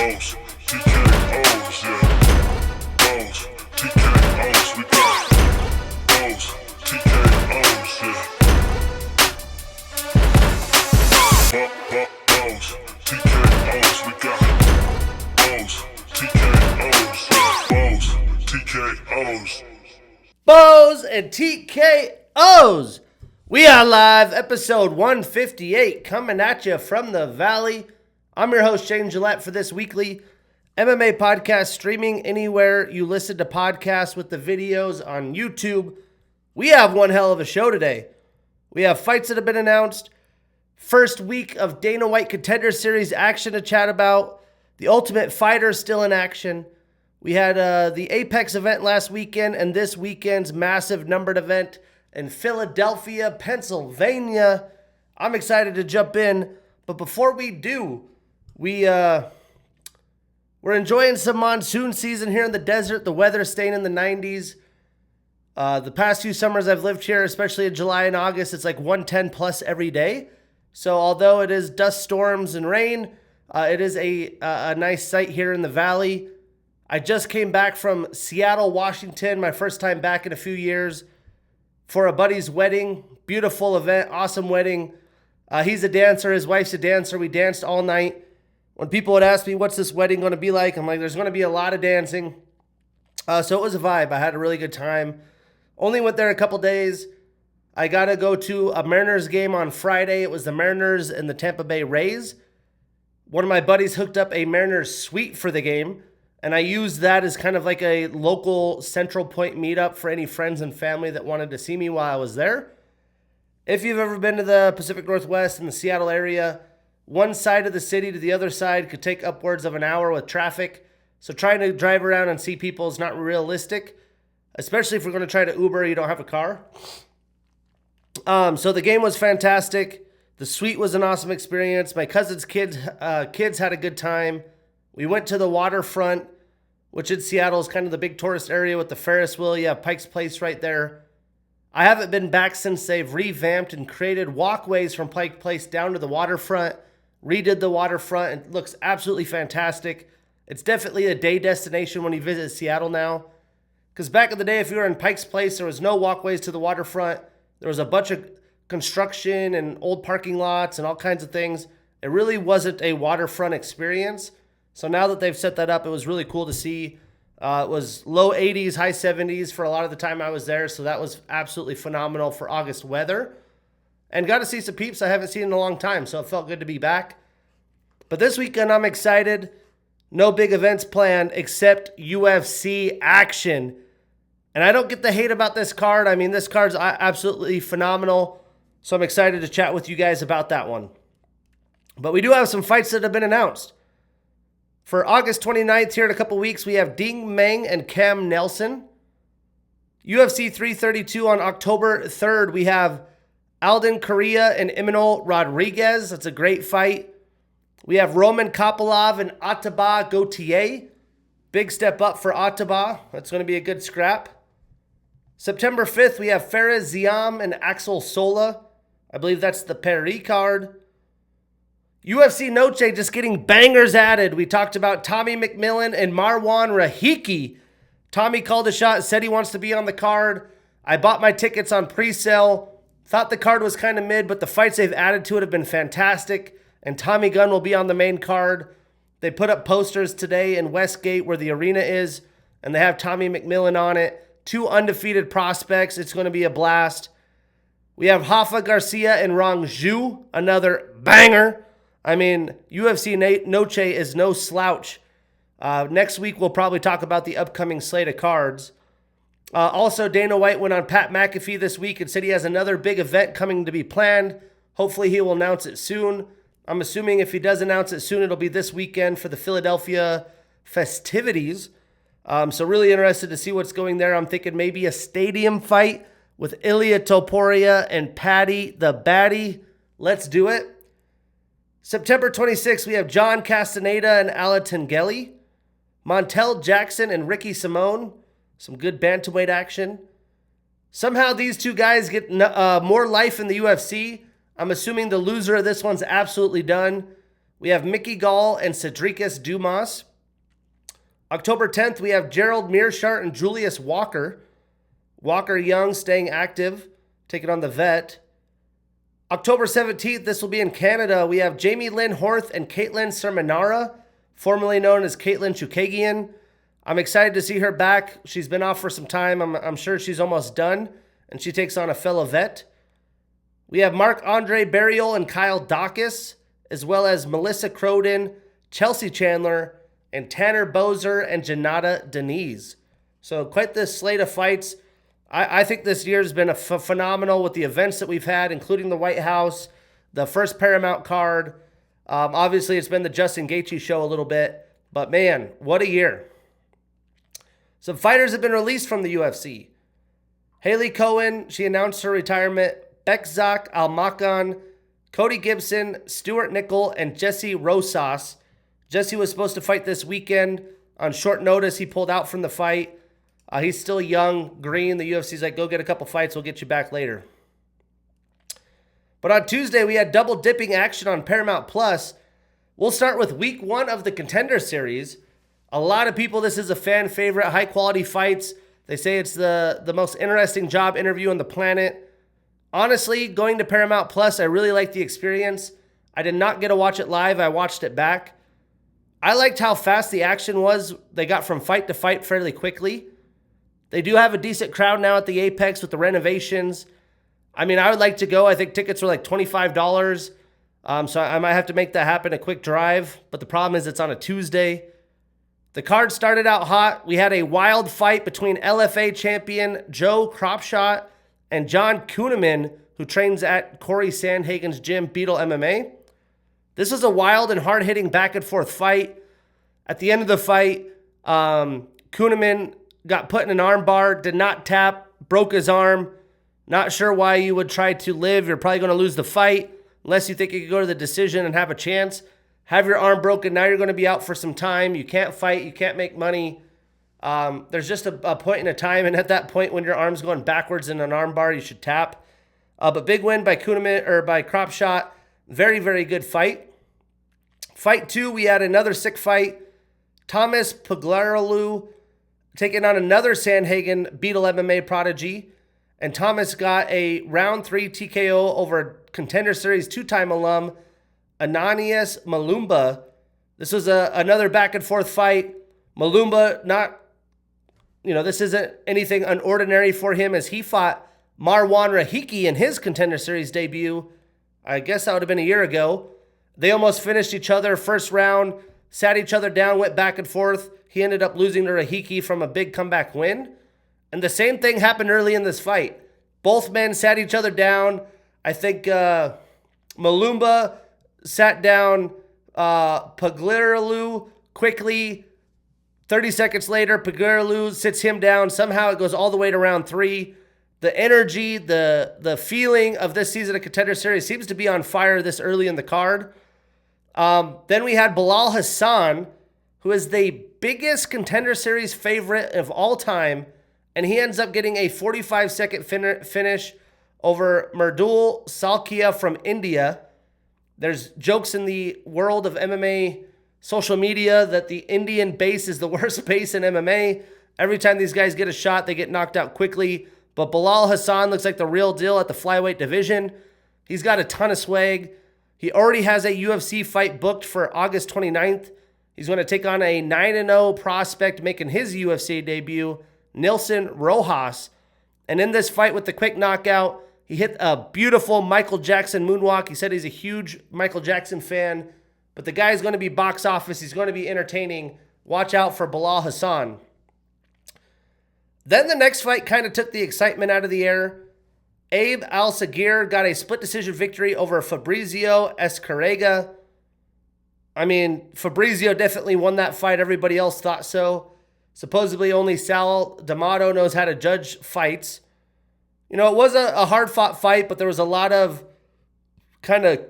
Bows, TKOs, yeah. Bows, TKOs, we got Bows, TKOs, yeah. Bows, TKOs, we got Bows, TKOs, yeah. Bows, TKOs. Bows and TKOs. We are live, episode 158, coming at you from the Valley. I'm your host, Shane Gillette, for this weekly MMA podcast, streaming anywhere you listen to podcasts with the videos on YouTube. We have one hell of a show today. We have fights that have been announced, first week of Dana White Contender Series action to chat about, the Ultimate Fighter still in action. We had the Apex event last weekend and this weekend's massive numbered event in Philadelphia, Pennsylvania. I'm excited to jump in, but before we do, we're enjoying some monsoon season here in the desert. The weather staying in the 90s. The past few summers I've lived here, especially in July and August, it's like 110 plus every day. So although it is dust storms and rain, it is a nice sight here in the valley. I just came back from Seattle, Washington, my first time back in a few years, for a buddy's wedding. Beautiful event, awesome wedding. He's a dancer, his wife's a dancer. We danced all night. When people would ask me, what's this wedding going to be like? I'm like, there's going to be a lot of dancing. So it was a vibe. I had a really good time. Only went there a couple days. I got to go to a Mariners game on Friday. It was the Mariners and the Tampa Bay Rays. One of my buddies hooked up a Mariners suite for the game, and I used that as kind of like a local central point meetup for any friends and family that wanted to see me while I was there. If you've ever been to the Pacific Northwest in the Seattle area, one side of the city to the other side could take upwards of an hour with traffic. So trying to drive around and see people is not realistic, especially if we're going to try to Uber, you don't have a car. So the game was fantastic. The suite was an awesome experience. My cousin's kids had a good time. We went to the waterfront, which in Seattle is kind of the big tourist area with the Ferris wheel. You have Pike's Place right there. I haven't been back since they've revamped and created walkways from Pike Place down to the waterfront, redid the waterfront. It looks absolutely fantastic. It's definitely a day destination when you visit Seattle now. Because back in the day, if you were in Pike's Place, there was no walkways to the waterfront. There was a bunch of construction and old parking lots and all kinds of things. It really wasn't a waterfront experience. So now that they've set that up, it was really cool to see. It was low 80s, high 70s for a lot of the time I was there. So that was absolutely phenomenal for August weather. And got to see some peeps I haven't seen in a long time. So it felt good to be back. But this weekend, I'm excited. No big events planned except UFC action. And I don't get the hate about this card. I mean, this card's absolutely phenomenal. So I'm excited to chat with you guys about that one. But we do have some fights that have been announced. For August 29th, here in a couple weeks, we have Ding Meng and Cam Nelson. UFC 332 on October 3rd, we have Alden Correa and Imanol Rodriguez. That's a great fight. We have Roman Kopylov and Attaba Gautier. Big step up for Attaba. That's going to be a good scrap. September 5th, we have Fares Ziam and Axel Sola. I believe that's the Paris card. UFC Noche just getting bangers added. We talked about Tommy McMillan and Marwan Rahiki. Tommy called a shot, said he wants to be on the card. I bought my tickets on pre-sale. Thought the card was kind of mid, but the fights they've added to it have been fantastic. And Tommy Gunn will be on the main card. They put up posters today in Westgate where the arena is, and they have Tommy McMillan on it. 2 undefeated prospects. It's going to be a blast. We have Rafa Garcia and Rong Zhu, another banger. I mean, UFC Noche is no slouch. Next week, we'll probably talk about the upcoming slate of cards. Also, Dana White went on Pat McAfee this week and said he has another big event coming to be planned. Hopefully, he will announce it soon. I'm assuming if he does announce it soon, it'll be this weekend for the Philadelphia festivities. So really interested to see what's going there. I'm thinking maybe a stadium fight with Ilia Topuria and Patty the Batty. Let's do it. September 26th, we have John Castaneda and Ala Tengeli. Montel Jackson and Ricky Simone. Some good bantamweight action. Somehow these two guys get more life in the UFC. I'm assuming the loser of this one's absolutely done. we have Mickey Gall and Cedricus Dumas. October 10th, we have Gerald Mearshart and Julius Walker. Walker Young staying active, taking on the vet. October 17th, this will be in Canada. We have Jamie Lynn Horth and Caitlin Sermonara, formerly known as Caitlin Chukagian. I'm excited to see her back. She's been off for some time. I'm sure she's almost done, and she takes on a fellow vet. We have Marc-Andre Barriol and Kyle Dacus, as well as Melissa Croden, Chelsea Chandler, and Tanner Bozer and Janata Denise. So quite this slate of fights. I think this year's been phenomenal with the events that we've had, including the White House, the first Paramount card. Obviously, it's been the Justin Gaethje show a little bit. But man, what a year. Some fighters have been released from the UFC. Haley Cohen, she announced her retirement. Bekzak Almakan, Cody Gibson, Stuart Nickel, and Jesse Rosas. Jesse was supposed to fight this weekend. On short notice, he pulled out from the fight. He's still young, green. The UFC's like, go get a couple fights. We'll get you back later. But on Tuesday, we had double dipping action on Paramount Plus. We'll start with week 1 of the Contender Series. A lot of people, this is a fan favorite, high quality fights. They say it's the most interesting job interview on the planet. Honestly, going to Paramount Plus, I really liked the experience. I did not get to watch it live. I watched it back. I liked how fast the action was. They got from fight to fight fairly quickly. They do have a decent crowd now at the Apex with the renovations. I mean, I would like to go. I think tickets were like $25. So I might have to make that happen, a quick drive. But the problem is it's on a Tuesday. The card started out hot. We had a wild fight between LFA champion Joe Cropshot and John Kuhneman, who trains at Corey Sandhagen's gym, Beetle MMA. This was a wild and hard-hitting back-and-forth fight. At the end of the fight, Kuhneman got put in an arm bar, did not tap, broke his arm. Not sure why you would try to live. You're probably going to lose the fight unless you think you could go to the decision and have a chance. Have your arm broken. Now you're going to be out for some time. You can't fight. You can't make money. There's just a point in a time, and at that point when your arm's going backwards in an arm bar, you should tap. But big win by Kuhneman, or by Cropshot. Very, very good fight. Fight 2, we had another sick fight. Thomas Pugliarello taking on another Sandhagen Beetle MMA prodigy. And Thomas got a round 3 TKO over Contender Series 2-time alum, Ananias Malumba. This was another back and forth fight. Malumba, this isn't anything unordinary for him, as he fought Marwan Rahiki in his Contender Series debut. I guess that would have been a year ago. They almost finished each other first round, sat each other down, went back and forth. He ended up losing to Rahiki from a big comeback win. And the same thing happened early in this fight. Both men sat each other down. I think Malumba sat down Pugliarello quickly. 30 seconds later, Pugliarello sits him down. Somehow it goes all the way to round 3. The energy, the feeling of this season of Contender Series seems to be on fire this early in the card. Then we had Bilal Hassan, who is the biggest Contender Series favorite of all time, and he ends up getting a 45-second finish over Merdul Salkia from India. There's jokes in the world of MMA social media that the Indian base is the worst base in MMA. Every time these guys get a shot, they get knocked out quickly. But Bilal Hassan looks like the real deal at the flyweight division. He's got a ton of swag. He already has a UFC fight booked for August 29th. He's going to take on a 9-0 prospect making his UFC debut, Nilson Rojas. And in this fight with the quick knockout, he hit a beautiful Michael Jackson moonwalk. He said he's a huge Michael Jackson fan. But the guy's going to be box office. He's going to be entertaining. Watch out for Bilal Hassan. Then the next fight kind of took the excitement out of the air. Abe Al-Sagir got a split decision victory over Fabrizio Escarrega. I mean, Fabrizio definitely won that fight. Everybody else thought so. Supposedly only Sal D'Amato knows how to judge fights. It was a hard-fought fight, but there was a lot of kind of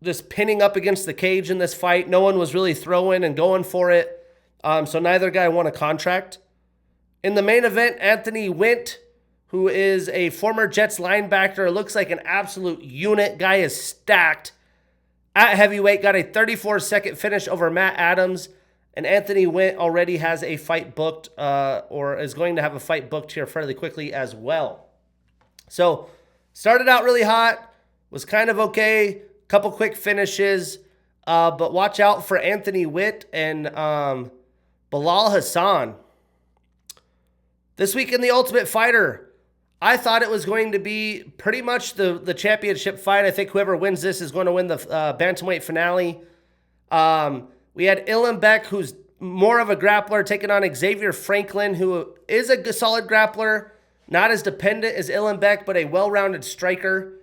just pinning up against the cage in this fight. No one was really throwing and going for it. So neither guy won a contract. In the main event, Anthony Wint, who is a former Jets linebacker, looks like an absolute unit. Guy is stacked. At heavyweight, got a 34-second finish over Matt Adams. And Anthony Wint already has a fight booked, or is going to have a fight booked here fairly quickly as well. So, started out really hot, was kind of okay, couple quick finishes, but watch out for Anthony Wint and Bilal Hassan. This week in The Ultimate Fighter, I thought it was going to be pretty much the championship fight. I think whoever wins this is going to win the bantamweight finale. We had Illenbeck, who's more of a grappler, taking on Xavier Franklin, who is a solid grappler, not as dependent as Illenbeck, but a well-rounded striker.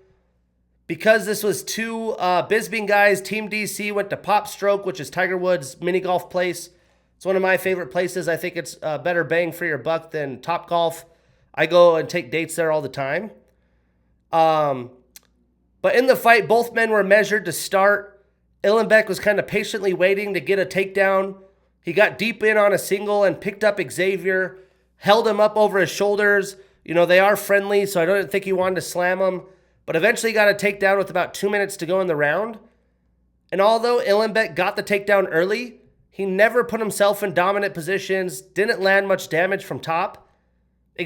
Because this was two Bisbee guys, Team DC went to Pop Stroke, which is Tiger Woods' mini golf place. It's one of my favorite places. I think it's better bang for your buck than Top Golf. I go and take dates there all the time. But in the fight, both men were measured to start. Illenbeck was kind of patiently waiting to get a takedown. He got deep in on a single and picked up Xavier, held him up over his shoulders. You know, they are friendly, so I don't think he wanted to slam him. But eventually got a takedown with about 2 minutes to go in the round. And although Illenbeck got the takedown early, he never put himself in dominant positions, didn't land much damage from top.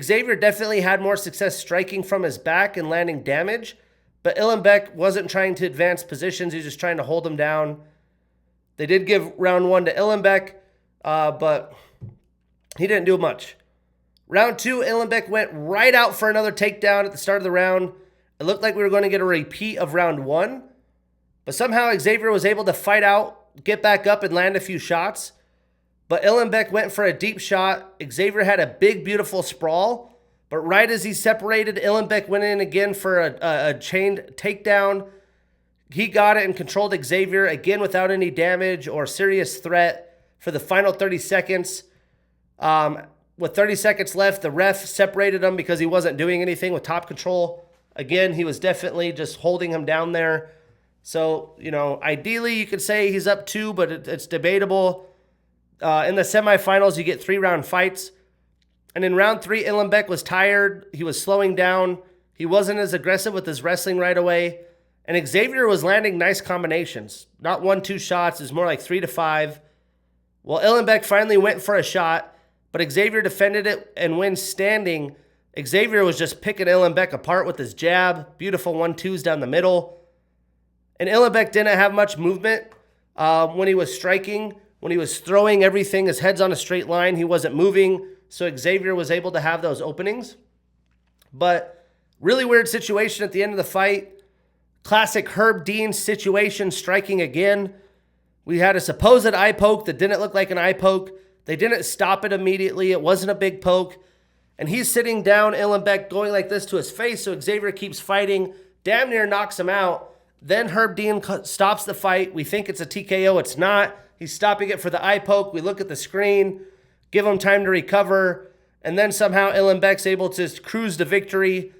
Xavier definitely had more success striking from his back and landing damage. But Illenbeck wasn't trying to advance positions. He was just trying to hold him down. They did give round 1 to Illenbeck, but he didn't do much. Round 2, Illenbeck went right out for another takedown at the start of the round. It looked like we were going to get a repeat of round 1. But somehow Xavier was able to fight out, get back up, and land a few shots. But Illenbeck went for a deep shot. Xavier had a big, beautiful sprawl. But right as he separated, Illenbeck went in again for a chained takedown. He got it and controlled Xavier, again without any damage or serious threat for the final 30 seconds. With 30 seconds left, the ref separated him because he wasn't doing anything with top control. Again, he was definitely just holding him down there. So, you know, ideally you could say he's up 2, but it's debatable. In the semifinals, you get 3-round fights. And in round 3, Illenbeck was tired. He was slowing down. He wasn't as aggressive with his wrestling right away. And Xavier was landing nice combinations. Not 1-2 shots. It was more like 3 to 5. Well, Illenbeck finally went for a shot, but Xavier defended it and went standing. Xavier was just picking Illenbeck apart with his jab. Beautiful 1-2s down the middle. And Illenbeck didn't have much movement when he was striking. When he was throwing everything, his head's on a straight line. He wasn't moving. So Xavier was able to have those openings. But really weird situation at the end of the fight. Classic Herb Dean situation, striking again. We had a supposed eye poke that didn't look like an eye poke. They didn't stop it immediately. It wasn't a big poke. And he's sitting down, Illenbeck going like this to his face. So Xavier keeps fighting, damn near knocks him out. Then Herb Dean stops the fight. We think it's a TKO. It's not. He's stopping it for the eye poke. We look at the screen, give him time to recover, and then somehow Illenbeck's able to cruise to victory.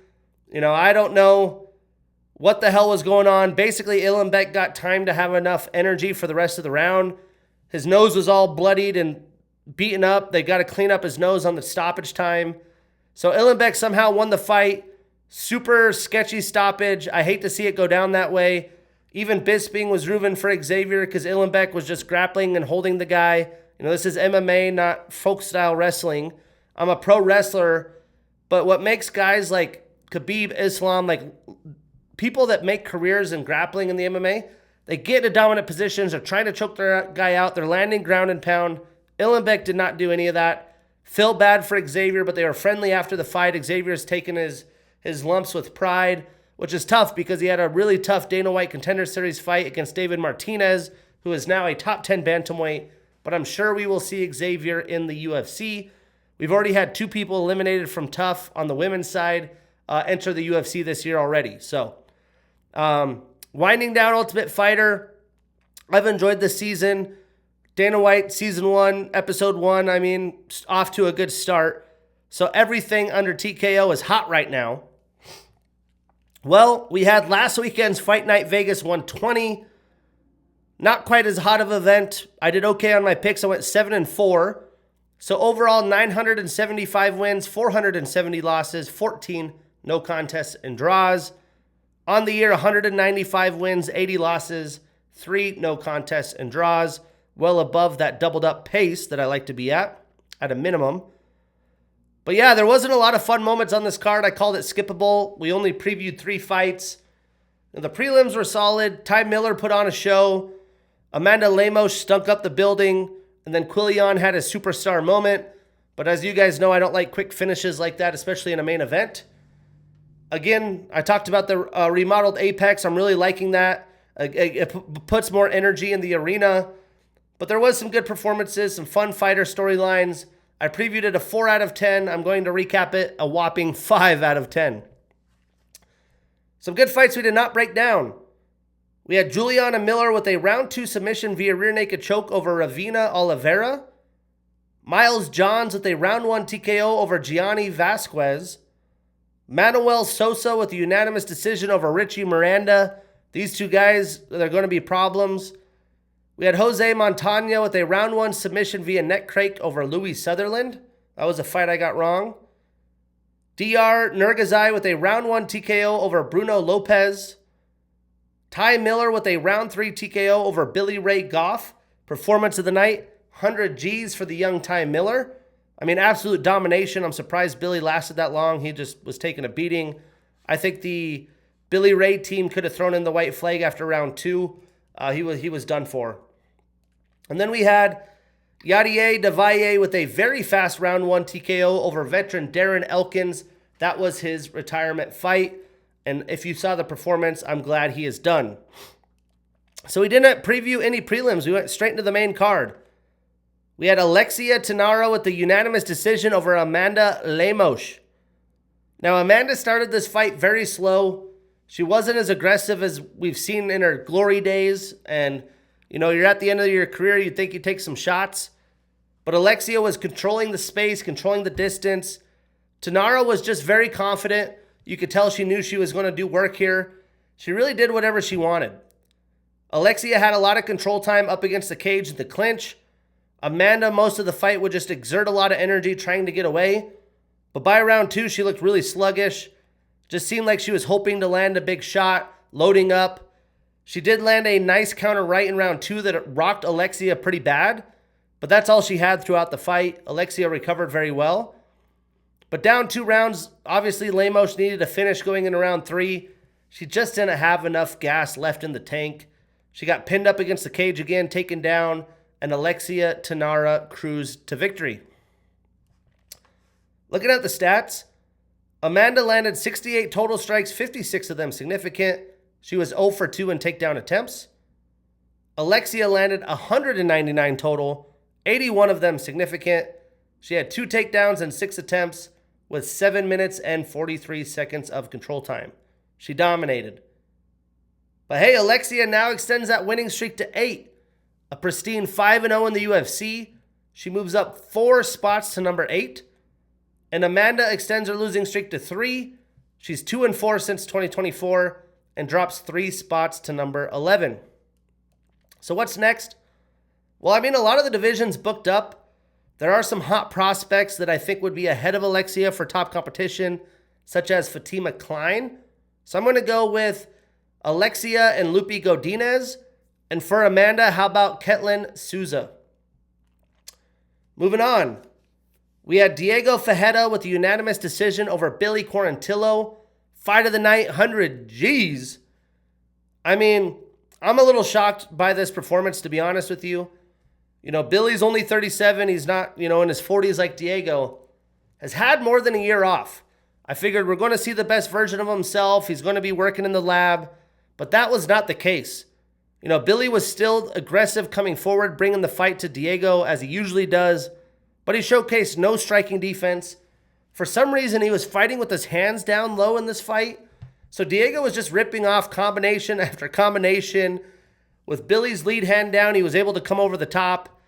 You know, I don't know what the hell was going on. Basically, Illenbeck got time to have enough energy for the rest of the round. His nose was all bloodied and beaten up. They got to clean up his nose on the stoppage time. So Illenbeck somehow won the fight. Super sketchy stoppage. I hate to see it go down that way. Even Bisping was rooting for Xavier because Illenbeck was just grappling and holding the guy. You know, this is MMA, not folk-style wrestling. I'm a pro wrestler, but what makes guys like Khabib, Islam, like people that make careers in grappling in the MMA, they get into dominant positions, they're trying to choke their guy out, they're landing ground and pound. Illenbeck did not do any of that. Feel bad for Xavier, but they were friendly after the fight. Xavier's taken his lumps with pride, which is tough because he had a really tough Dana White Contender Series fight against David Martinez, who is now a top 10 bantamweight. But I'm sure we will see Xavier in the UFC. We've already had 2 people eliminated from Tough on the women's side enter the UFC this year already. So, winding down Ultimate Fighter, I've enjoyed this season. Dana White, Season 1, Episode 1, I mean, off to a good start. So everything under TKO is hot right now. Well, we had last weekend's Fight Night Vegas 120. Not quite as hot of an event. I did okay on my picks. I went 7-4. So overall, 975 wins, 470 losses, 14 no contests and draws. On the year, 195 wins, 80 losses, 3 no contests and draws, well above that doubled up pace that I like to be at a minimum. But yeah, there wasn't a lot of fun moments on this card. I called it skippable. We only previewed 3 fights. The prelims were solid. Ty Miller put on a show. Amanda Lemos stunk up the building. And then Quillian had a superstar moment. But as you guys know, I don't like quick finishes like that, especially in a main event. Again, I talked about the remodeled Apex. I'm really liking that. It puts more energy in the arena. But there was some good performances, some fun fighter storylines. I previewed it a 4 out of 10. I'm going to recap it a whopping 5 out of 10. Some good fights we did not break down. We had Juliana Miller with a round 2 submission via rear naked choke over Ravina Oliveira. Miles Johns with a round 1 TKO over Gianni Vasquez. Manuel Sosa with a unanimous decision over Richie Miranda. These 2 guys, they're going to be problems. We had Jose Montana with a round 1 submission via neck crake over Louis Sutherland. That was a fight I got wrong. DR Nurgazai with a round 1 TKO over Bruno Lopez. Ty Miller with a round 3 TKO over Billy Ray Goff. Performance of the night, 100 G's for the young Ty Miller. I mean, absolute domination. I'm surprised Billy lasted that long. He just was taking a beating. I think the Billy Ray team could have thrown in the white flag after round 2. He was done for. And then we had Yadier Davaye with a very fast round 1 TKO over veteran Darren Elkins. That was his retirement fight. And if you saw the performance, I'm glad he is done. So we didn't preview any prelims. We went straight into the main card. We had Alexia Tanara with the unanimous decision over Amanda Lemos. Now, Amanda started this fight very slow. She wasn't as aggressive as we've seen in her glory days. And, you know, you're at the end of your career, you think you take some shots. But Alexia was controlling the space, controlling the distance. Tanara was just very confident. You could tell she knew she was going to do work here. She really did whatever she wanted. Alexia had a lot of control time up against the cage in the clinch. Amanda, most of the fight, would just exert a lot of energy trying to get away. But by round 2, she looked really sluggish. Just seemed like she was hoping to land a big shot, loading up. She did land a nice counter right in round 2 that rocked Alexia pretty bad. But that's all she had throughout the fight. Alexia recovered very well. But down 2 rounds, obviously Lemos needed a finish going into round 3. She just didn't have enough gas left in the tank. She got pinned up against the cage again, taken down, and Alexia Tanara cruised to victory. Looking at the stats, Amanda landed 68 total strikes, 56 of them significant. She was 0 for 2 in takedown attempts. Alexia landed 199 total, 81 of them significant. She had 2 takedowns and 6 attempts with 7 minutes and 43 seconds of control time. She dominated. But hey, Alexia now extends that winning streak to 8. A pristine 5-0 in the UFC. She moves up 4 spots to number 8. And Amanda extends her losing streak to 3. She's 2-4 since 2024 and drops 3 spots to number 11. So what's next? Well, I mean, a lot of the divisions booked up. There are some hot prospects that I think would be ahead of Alexia for top competition, such as Fatima Klein. So I'm going to go with Alexia and Lupi Godinez. And for Amanda, how about Ketlin Souza? Moving on. We had Diego Fajeda with a unanimous decision over Billy Quarantillo. Fight of the night, 100 G's. I mean, I'm a little shocked by this performance, to be honest with you. You know, Billy's only 37. He's not, in his 40s like Diego. Has had more than a year off. I figured we're going to see the best version of himself. He's going to be working in the lab. But that was not the case. Billy was still aggressive coming forward, bringing the fight to Diego as he usually does. But he showcased no striking defense. For some reason, he was fighting with his hands down low in this fight. So Diego was just ripping off combination after combination. With Billy's lead hand down, he was able to come over the top.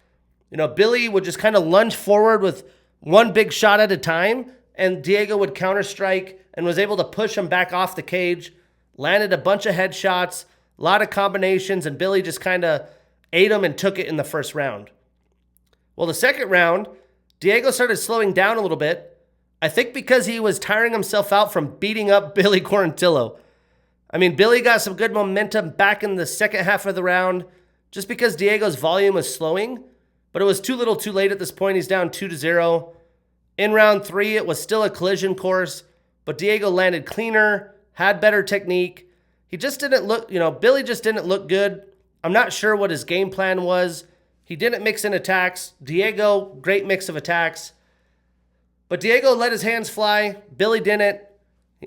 Billy would just kind of lunge forward with one big shot at a time, and Diego would counter strike and was able to push him back off the cage, landed a bunch of headshots, a lot of combinations, and Billy just kind of ate him and took it in the first round. Well, the second round, Diego started slowing down a little bit, I think because he was tiring himself out from beating up Billy Quarantillo. I mean, Billy got some good momentum back in the second half of the round just because Diego's volume was slowing, but it was too little too late at this point. He's down 2-0. In round 3, it was still a collision course, but Diego landed cleaner, had better technique. He just didn't look, Billy just didn't look good. I'm not sure what his game plan was. He didn't mix in attacks. Diego, great mix of attacks. But Diego let his hands fly. Billy didn't.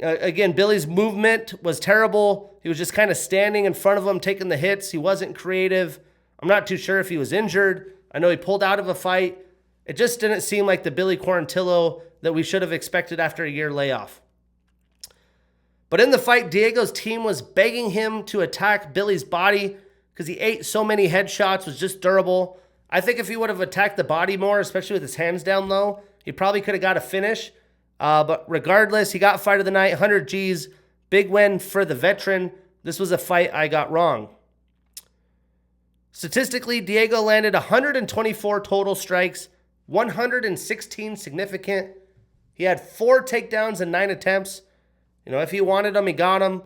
Again, Billy's movement was terrible. He was just kind of standing in front of him, taking the hits. He wasn't creative. I'm not too sure if he was injured. I know he pulled out of a fight. It just didn't seem like the Billy Quarantillo that we should have expected after a year layoff. But in the fight, Diego's team was begging him to attack Billy's body because he ate so many headshots, was just durable. I think if he would have attacked the body more, especially with his hands down low, he probably could have got a finish. But regardless, he got fight of the night, 100 Gs, big win for the veteran. This was a fight I got wrong. Statistically, Diego landed 124 total strikes, 116 significant. He had 4 takedowns and 9 attempts. If he wanted them, he got them.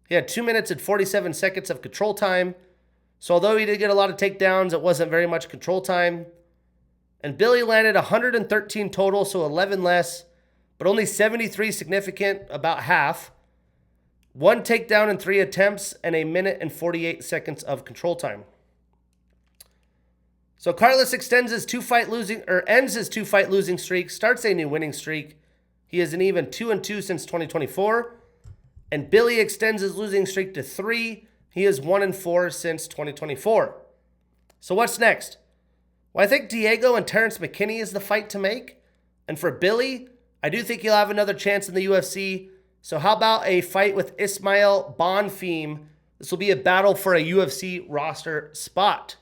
He had 2 minutes and 47 seconds of control time. So although he did get a lot of takedowns, it wasn't very much control time. And Billy landed 113 total, so 11 less, but only 73 significant, about half. 1 takedown and 3 attempts, and 1 minute and 48 seconds of control time. So Carlos ends his 2-fight losing streak, starts a new winning streak. He is an even 2-2 since 2024. And Billy extends his losing streak to 3. He is 1-4 since 2024. So what's next? Well, I think Diego and Terrence McKinney is the fight to make. And for Billy, I do think he'll have another chance in the UFC. So how about a fight with Ismail Bonfim? This will be a battle for a UFC roster spot.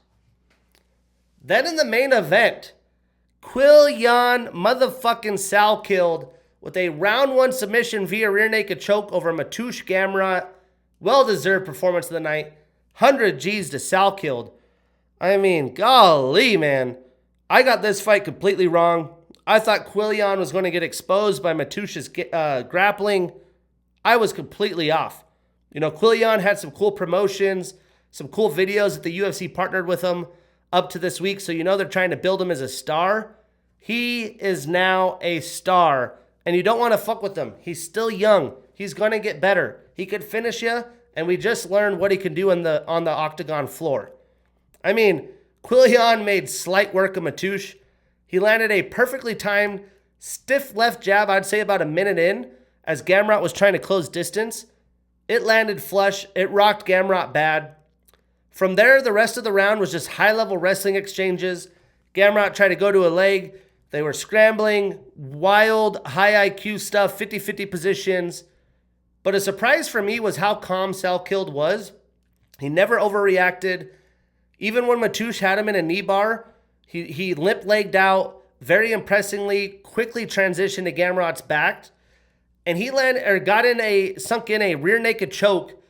Then in the main event, Quillian motherfucking Sal killed with a round 1 submission via rear naked choke over Mateusz Gamrot. Well-deserved performance of the night. 100 Gs to Sal killed. I mean, golly, man. I got this fight completely wrong. I thought Quillian was going to get exposed by Mateusz's grappling. I was completely off. Quillian had some cool promotions, some cool videos that the UFC partnered with him up to this week. So they're trying to build him as a star. He is now a star. And you don't want to fuck with him. He's still young. He's going to get better. He could finish you, and we just learned what he can do on the octagon floor. I mean, Quillian made slight work of Mateusz. He landed a perfectly timed, stiff left jab, I'd say about a minute in, as Gamrot was trying to close distance. It landed flush. It rocked Gamrot bad. From there, the rest of the round was just high-level wrestling exchanges. Gamrot tried to go to a leg. They were scrambling, wild, high IQ stuff, 50-50 positions. But a surprise for me was how calm Sal killed was. He never overreacted. Even when Mateusz had him in a knee bar, he limp-legged out, very impressively, quickly transitioned to Gamrot's back. And he sunk in a rear naked choke.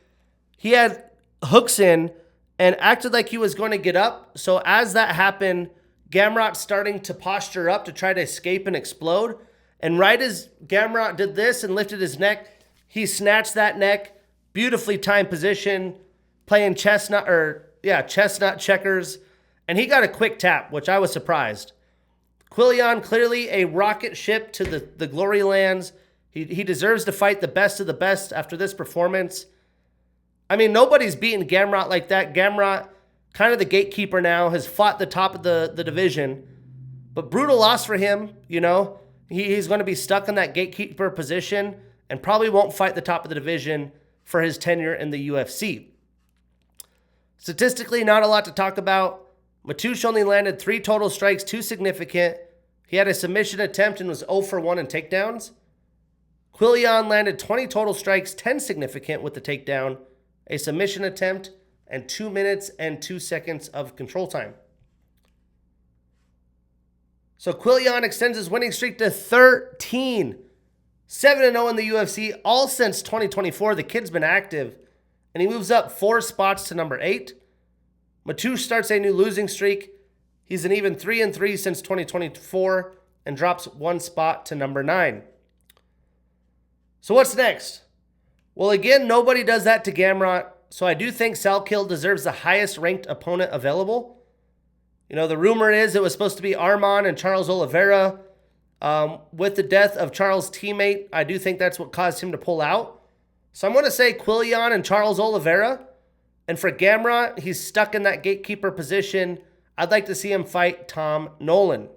He had hooks in and acted like he was going to get up. So as that happened, Gamrot starting to posture up to try to escape and explode. And right as Gamrot did this and lifted his neck, he snatched that neck, beautifully timed position, playing chestnut checkers, and he got a quick tap, which I was surprised. Quillian, clearly a rocket ship to the glory lands. He deserves to fight the best of the best after this performance. I mean, nobody's beaten Gamrot like that. Gamrot, kind of the gatekeeper now, has fought the top of the division. But brutal loss for him, He's going to be stuck in that gatekeeper position and probably won't fight the top of the division for his tenure in the UFC. Statistically, not a lot to talk about. Mateusz only landed 3 total strikes, 2 significant. He had a submission attempt and was 0 for 1 in takedowns. Quillian landed 20 total strikes, 10 significant with the takedown, a submission attempt, and 2 minutes and 2 seconds of control time. So Quillian extends his winning streak to 13. 7-0 in the UFC, all since 2024. The kid's been active, and he moves up 4 spots to number 8. Mateusz starts a new losing streak. He's an even 3-3 since 2024 and drops 1 spot to number 9. So what's next? Well, again, nobody does that to Gamrot, so I do think Salkill deserves the highest ranked opponent available. You know, the rumor is it was supposed to be Arman and Charles Oliveira. With the death of Charles' teammate, I do think that's what caused him to pull out. So I'm going to say Quillian and Charles Oliveira. And for Gamrot, he's stuck in that gatekeeper position. I'd like to see him fight Tom Nolan.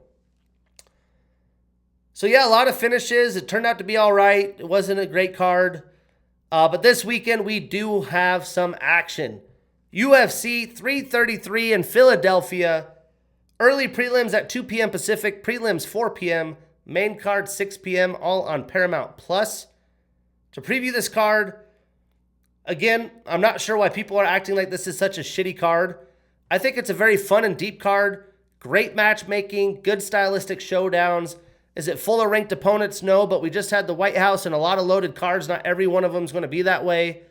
So yeah, a lot of finishes. It turned out to be all right. It wasn't a great card. But this weekend, we do have some action. UFC 333 in Philadelphia. Early prelims at 2 p.m. Pacific. Prelims 4 p.m. Main card 6 p.m. All on Paramount Plus. To preview this card, again, I'm not sure why people are acting like this is such a shitty card. I think it's a very fun and deep card. Great matchmaking, good stylistic showdowns. Is it full of ranked opponents? No, but we just had the White House and a lot of loaded cards. Not every one of them is going to be that way.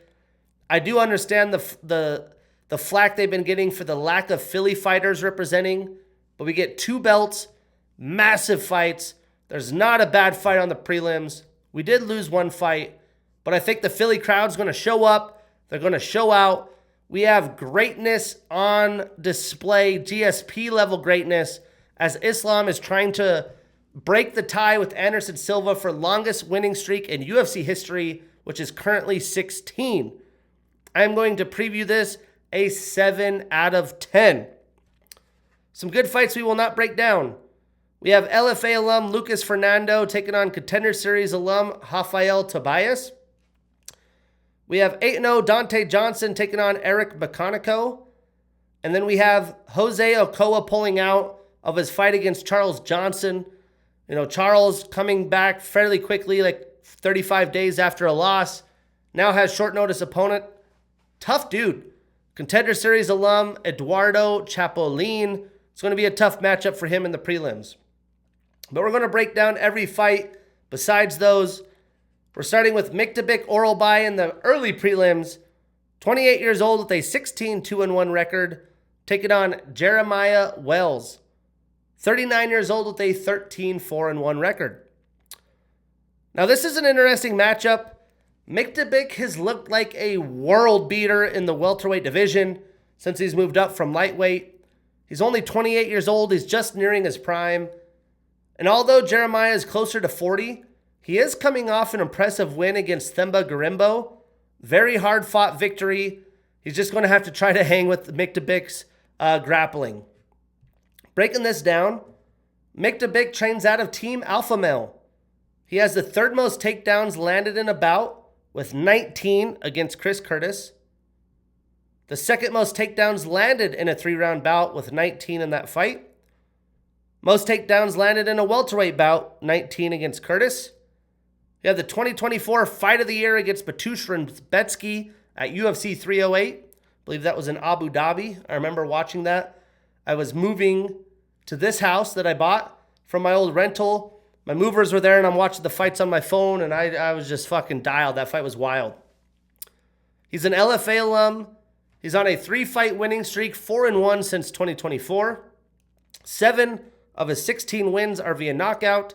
I do understand the flack they've been getting for the lack of Philly fighters representing, but we get 2 belts, massive fights. There's not a bad fight on the prelims. We did lose 1 fight, but I think the Philly crowd's going to show up. They're going to show out. We have greatness on display, GSP level greatness, as Islam is trying to break the tie with Anderson Silva for longest winning streak in UFC history, which is currently 16. I am going to preview this a 7 out of 10. Some good fights we will not break down. We have LFA alum Lucas Fernando taking on Contender Series alum Rafael Tobias. We have 8-0 Dante Johnson taking on Eric Baconico. And then we have Jose Ochoa pulling out of his fight against Charles Johnson. You know, Charles coming back fairly quickly, like 35 days after a loss. Now has short notice opponent. Tough dude. Contender Series alum Eduardo Chapolin. It's going to be a tough matchup for him in the prelims. But we're going to break down every fight besides those. We're starting with Miktabik Oralbai in the early prelims. 28 years old with a 16-2-1 record. Taking on Jeremiah Wells. 39 years old with a 13-4-1 record. Now this is an interesting matchup. Miktabik has looked like a world beater in the welterweight division since he's moved up from lightweight. He's only 28 years old. He's just nearing his prime. And although Jeremiah is closer to 40, he is coming off an impressive win against Themba Gorimbo. Very hard-fought victory. He's just going to have to try to hang with Miktabik's grappling. Breaking this down, Miktabik trains out of Team Alpha Male. He has the 3rd most takedowns landed in a bout with 19 against Chris Curtis. The 2nd most takedowns landed in a 3-round bout with 19 in that fight. Most takedowns landed in a welterweight bout, 19 against Curtis. You have the 2024 Fight of the Year against Batushrin Betsky at UFC 308. I believe that was in Abu Dhabi. I remember watching that. I was moving to this house that I bought from my old rental. My movers were there, and I'm watching the fights on my phone, and I was just fucking dialed. That fight was wild. He's an LFA alum. He's on a 3-fight winning streak, 4-1 since 2024. 7 of his 16 wins are via knockout,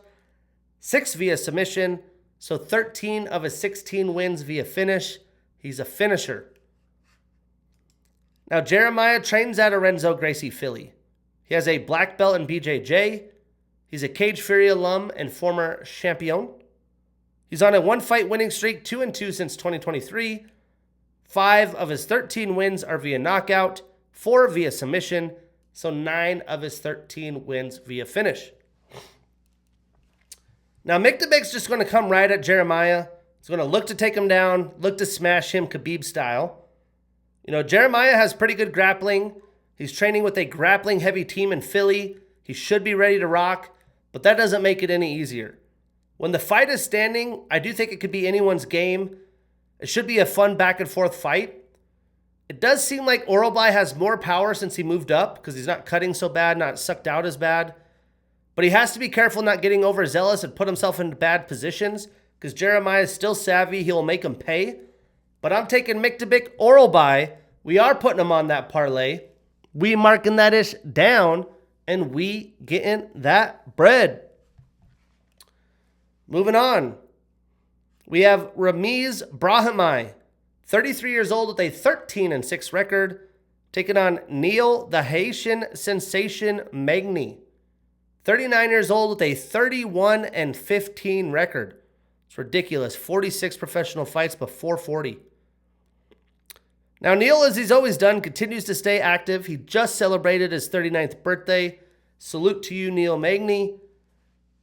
6 via submission, so 13 of his 16 wins via finish. He's a finisher. Now, Jeremiah trains at Renzo Gracie Philly. He has a black belt in BJJ. He's a Cage Fury alum and former champion. He's on a 1-fight winning streak, 2-2 since 2023. 5 of his 13 wins are via knockout, 4 via submission, so 9 of his 13 wins via finish. Now, Miktabik's just going to come right at Jeremiah. He's going to look to take him down, look to smash him Khabib style. You know, Jeremiah has pretty good grappling. He's training with a grappling-heavy team in Philly. He should be ready to rock, but that doesn't make it any easier. When the fight is standing, I do think it could be anyone's game. It should be a fun back-and-forth fight. It does seem like Oralbai has more power since he moved up because he's not cutting so bad, not sucked out as bad. But he has to be careful not getting overzealous and put himself into bad positions because Jeremiah is still savvy. He'll make him pay. But I'm taking Miktabik Oralbai. We are putting him on that parlay. We marking that ish down, and we getting that bread. Moving on. We have Ramiz Brahimaj, 33 years old with a 13-6 record, taking on Neil the Haitian Sensation Magny, 39 years old with a 31-15 record. It's ridiculous. 46 professional fights before 40. Now, Neil, as he's always done, continues to stay active. He just celebrated his 39th birthday. Salute to you, Neil Magny.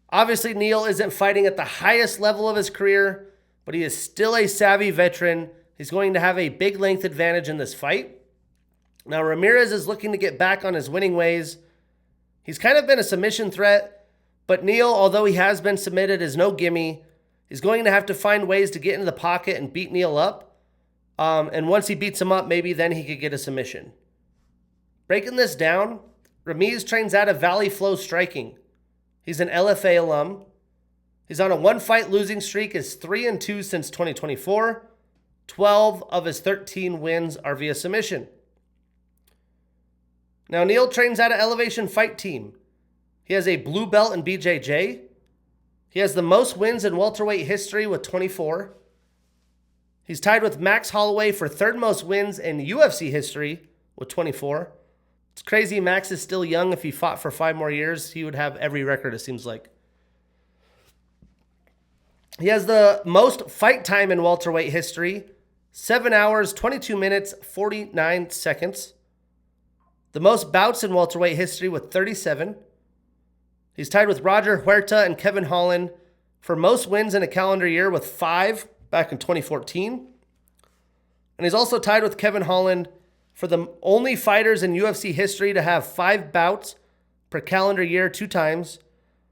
Obviously, Neil isn't fighting at the highest level of his career, but he is still a savvy veteran. He's going to have a big length advantage in this fight. Now, Ramirez is looking to get back on his winning ways. He's kind of been a submission threat, but Neil, although he has been submitted, is no gimme. He's going to have to find ways to get into the pocket and beat Neil up. And once he beats him up, maybe then he could get a submission. Breaking this down, Ramiz trains out of Valley Flow Striking. He's an LFA alum. He's on a one-fight losing streak, is 3-2 since 2024. 12 of his 13 wins are via submission. Now, Neil trains out of Elevation Fight Team. He has a blue belt in BJJ. He has the most wins in welterweight history with 24. He's tied with Max Holloway for third most wins in UFC history with 24. It's crazy Max is still young. If he fought for 5 more years, he would have every record, it seems like. He has the most fight time in welterweight history, 7 hours, 22 minutes, 49 seconds. The most bouts in welterweight history with 37. He's tied with Roger Huerta and Kevin Holland for most wins in a calendar year with 5 back in 2014. And he's also tied with Kevin Holland for the only fighters in UFC history to have 5 bouts per calendar year 2 times.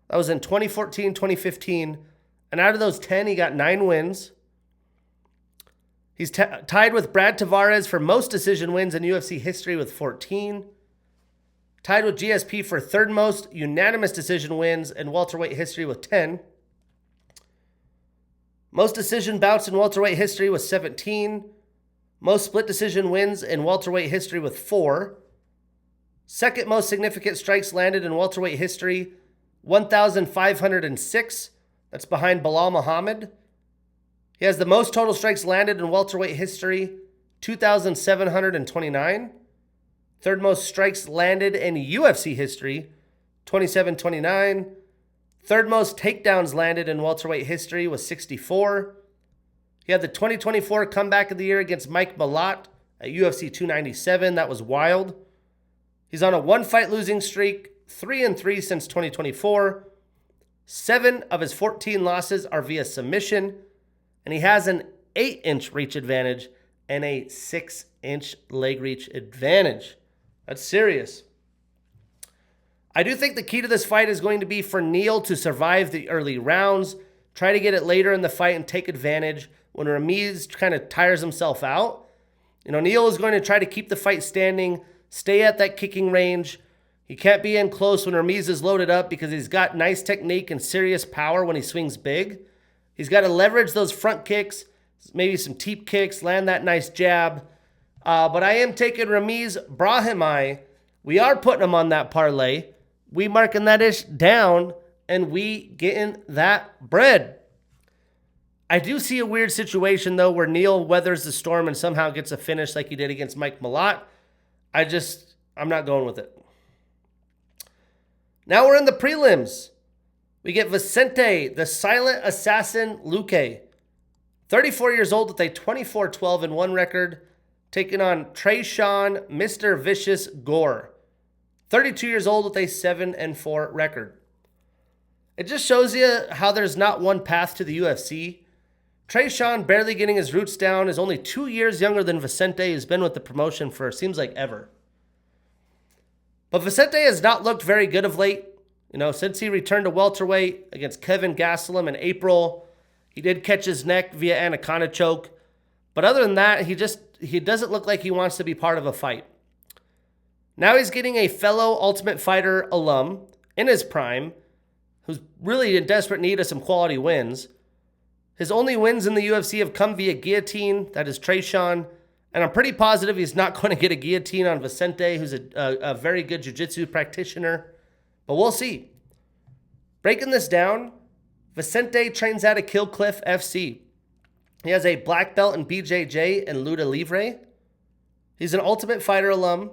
That was in 2014, 2015. And out of those 10, he got 9 wins. He's tied with Brad Tavares for most decision wins in UFC history with 14. Tied with GSP for third most unanimous decision wins in welterweight history with 10. Most decision bouts in welterweight history with 17. Most split decision wins in welterweight history with 4. Second most significant strikes landed in welterweight history, 1,506. That's behind Bilal Muhammad. He has the most total strikes landed in welterweight history, 2,729. Third most strikes landed in UFC history, 2,729. Third most takedowns landed in welterweight history was 64. He had the 2024 comeback of the year against Mike Malott at UFC 297. That was wild. He's on a one-fight losing streak, 3-3 since 2024. 7 of his 14 losses are via submission, and he has an 8-inch reach advantage and a 6-inch leg reach advantage. That's serious. I do think the key to this fight is going to be for Neil to survive the early rounds, try to get it later in the fight and take advantage when Ramiz kind of tires himself out. Neil is going to try to keep the fight standing, stay at that kicking range. He can't be in close when Ramiz is loaded up because he's got nice technique and serious power when he swings big. He's got to leverage those front kicks, maybe some teep kicks, land that nice jab. But I am taking Ramiz Brahimaj. We are putting him on that parlay. We marking that ish down, and we getting that bread. I do see a weird situation, though, where Neil weathers the storm and somehow gets a finish like he did against Mike Malott. I'm not going with it. Now we're in the prelims. We get Vicente, the Silent Assassin Luque, 34 years old with a 24-12-1 record, taking on Trayshawn, Mr. Vicious Gore, 32 years old with a 7-4 record. It just shows you how there's not one path to the UFC. Trayshawn, barely getting his roots down, is only 2 years younger than Vicente, who's been with the promotion for seems like ever. But Vicente has not looked very good of late. Since he returned to welterweight against Kevin Gastelum in April, he did catch his neck via anaconda choke. But other than that, he doesn't look like he wants to be part of a fight. Now he's getting a fellow Ultimate Fighter alum in his prime, who's really in desperate need of some quality wins. His only wins in the UFC have come via guillotine. That is Trayshawn. And I'm pretty positive he's not going to get a guillotine on Vicente, who's a very good jiu-jitsu practitioner. But we'll see. Breaking this down, Vicente trains out of Kill Cliff FC. He has a black belt in BJJ and Luta Livre. He's an Ultimate Fighter alum.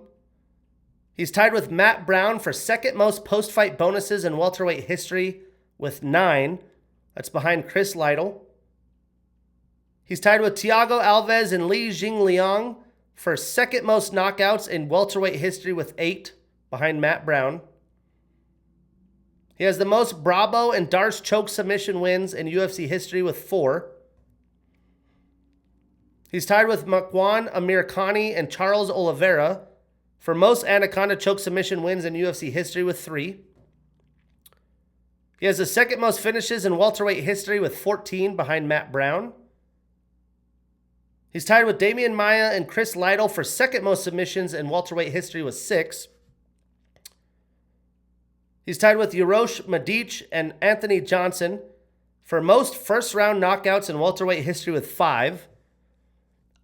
He's tied with Matt Brown for second most post-fight bonuses in welterweight history with 9. That's behind Chris Lytle. He's tied with Thiago Alves and Li Jingliang for second most knockouts in welterweight history with 8, behind Matt Brown. He has the most Bravo and Darce choke submission wins in UFC history with 4. He's tied with Makwan Amirkhani and Charles Oliveira for most Anaconda choke submission wins in UFC history with 3. He has the second most finishes in welterweight history with 14, behind Matt Brown. He's tied with Damian Maia and Chris Lytle for second most submissions in welterweight history with 6. He's tied with Yarosh Medic and Anthony Johnson for most first-round knockouts in welterweight history with 5.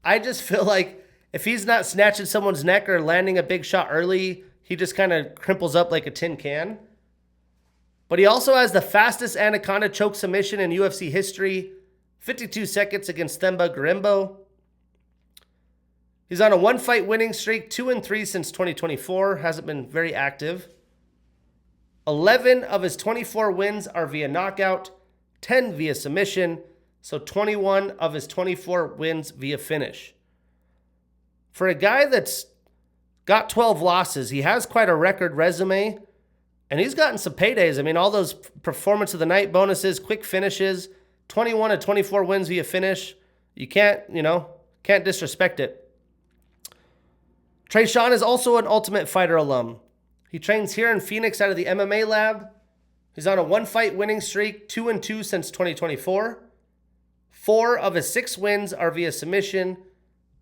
I just feel like if he's not snatching someone's neck or landing a big shot early, he just kind of crimples up like a tin can. But he also has the fastest Anaconda choke submission in UFC history, 52 seconds against Themba Gorimbo. He's on a 1-fight winning streak, 2-3 since 2024. Hasn't been very active. 11 of his 24 wins are via knockout, 10 via submission, so 21 of his 24 wins via finish. For a guy that's got 12 losses, he has quite a record resume, and he's gotten some paydays. I mean, all those performance of the night bonuses, quick finishes, 21 of 24 wins via finish. You can't disrespect it. Trayshawn is also an Ultimate Fighter alum. He trains here in Phoenix out of the MMA lab. He's on a 1-fight winning streak, 2-2 since 2024. 4 of his 6 wins are via submission.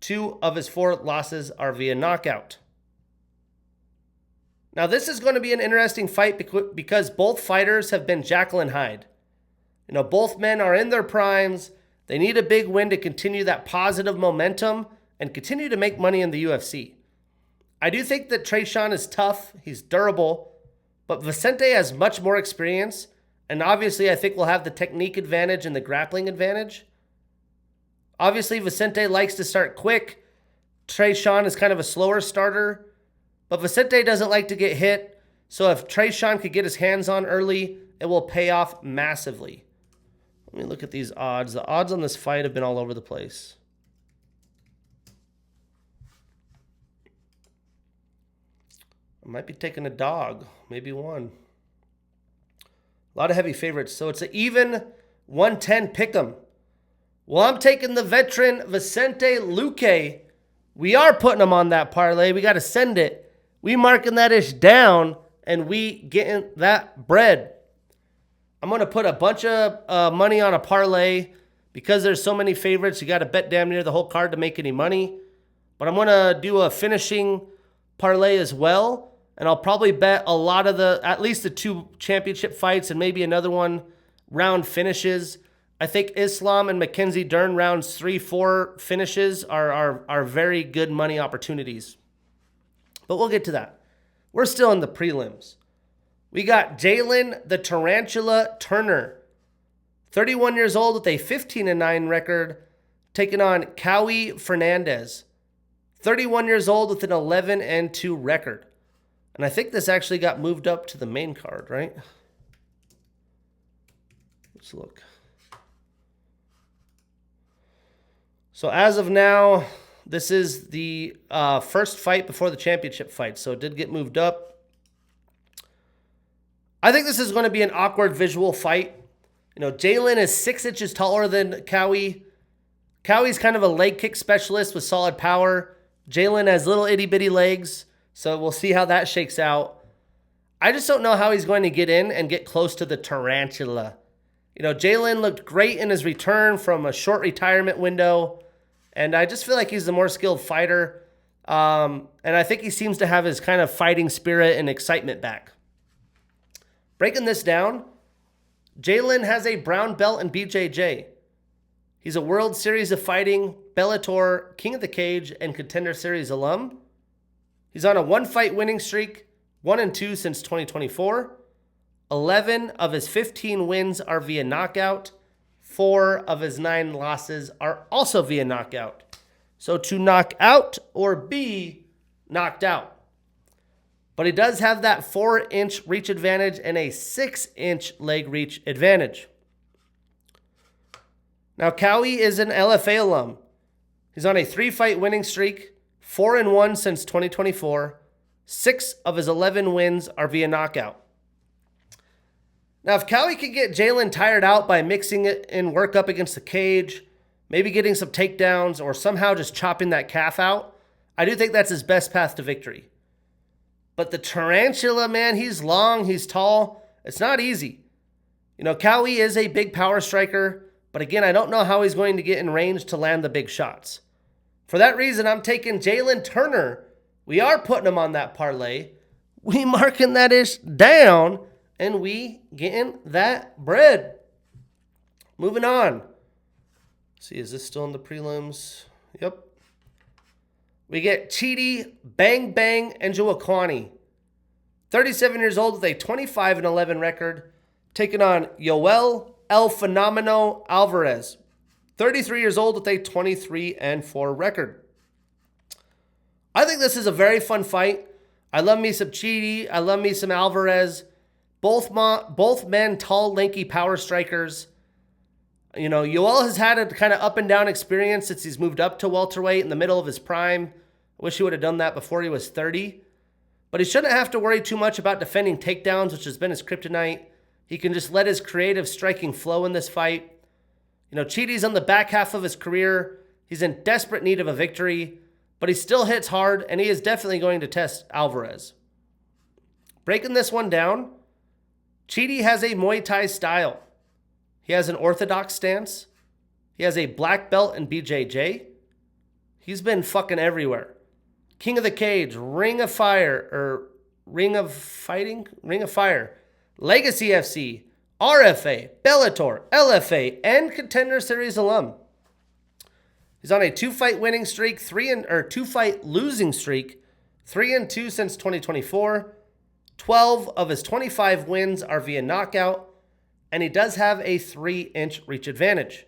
2 of his 4 losses are via knockout. Now, this is going to be an interesting fight because both fighters have been Jekyll and Hyde. Both men are in their primes. They need a big win to continue that positive momentum and continue to make money in the UFC. I do think that Trayshawn is tough. He's durable. But Vicente has much more experience. And obviously, I think we'll have the technique advantage and the grappling advantage. Obviously, Vicente likes to start quick. Trayshawn is kind of a slower starter. But Vicente doesn't like to get hit. So if Trayshawn could get his hands on early, it will pay off massively. Let me look at these odds. The odds on this fight have been all over the place. I might be taking a dog, maybe one. A lot of heavy favorites. So it's an even 110 pick'em. Well, I'm taking the veteran Vicente Luque. We are putting him on that parlay. We got to send it. We marking that ish down, and we getting that bread. I'm going to put a bunch of money on a parlay. Because there's so many favorites, you got to bet damn near the whole card to make any money. But I'm going to do a finishing parlay as well. And I'll probably bet a lot of at least the 2 championship fights and maybe another one round finishes. I think Islam and Mackenzie Dern rounds 3-4 finishes are very good money opportunities. But we'll get to that. We're still in the prelims. We got Jalen the Tarantula Turner, 31 years old with a 15-9 record, taking on Cowie Fernandez, 31 years old with an 11-2 record. And I think this actually got moved up to the main card, right? Let's look. So as of now, this is the first fight before the championship fight. So it did get moved up. I think this is going to be an awkward visual fight. Jalen is 6 inches taller than Cowie. Cowie's kind of a leg kick specialist with solid power. Jalen has little itty bitty legs. So we'll see how that shakes out. I just don't know how he's going to get in and get close to the Tarantula. Jalen looked great in his return from a short retirement window. And I just feel like he's the more skilled fighter. And I think he seems to have his kind of fighting spirit and excitement back. Breaking this down, Jalen has a brown belt in BJJ. He's a World Series of Fighting, Bellator, King of the Cage, and Contender Series alum. He's on a 1-fight winning streak, 1-2 since 2024. 11 of his 15 wins are via knockout. 4 of his 9 losses are also via knockout. So to knock out or be knocked out. But he does have that 4-inch reach advantage and a 6-inch leg reach advantage. Now, Cowie is an LFA alum. He's on a 3-fight winning streak, 4-1 since 2024. 6 of his 11 wins are via knockout. Now, if Cowie can get Jalen tired out by mixing it in work up against the cage, maybe getting some takedowns, or somehow just chopping that calf out, I do think that's his best path to victory. But the tarantula, man, he's long, he's tall. It's not easy. You know, Cowie is a big power striker, but again, I don't know how he's going to get in range to land the big shots. For that reason, I'm taking Jalen Turner. We are putting him on that parlay. We marking that ish down, and we getting that bread. Moving on. See, is this still in the prelims? Yep. We get Chidi Bang Bang Njoakwani, 37 years old with a 25-11 record, taking on Yoel El Fenomeno Alvarez, 33 years old with a 23-4 record. I think this is a very fun fight. I love me some Chidi. I love me some Alvarez. Both men, tall, lanky power strikers. You know, Yoel has had a kind of up and down experience since he's moved up to welterweight in the middle of his prime. I wish he would have done that before he was 30. But he shouldn't have to worry too much about defending takedowns, which has been his kryptonite. He can just let his creative striking flow in this fight. You know, Chidi's on the back half of his career. He's in desperate need of a victory, but he still hits hard, and he is definitely going to test Alvarez. Breaking this one down, Chidi has a Muay Thai style. He has an orthodox stance. He has a black belt in BJJ. He's been fucking everywhere. King of the Cage, Ring of Fire, Legacy FC, RFA, Bellator, LFA, and Contender Series alum. He's on a 2-fight winning streak, 2-fight losing streak, 3-2 since 2024. 12 of his 25 wins are via knockout, and he does have a 3-inch reach advantage.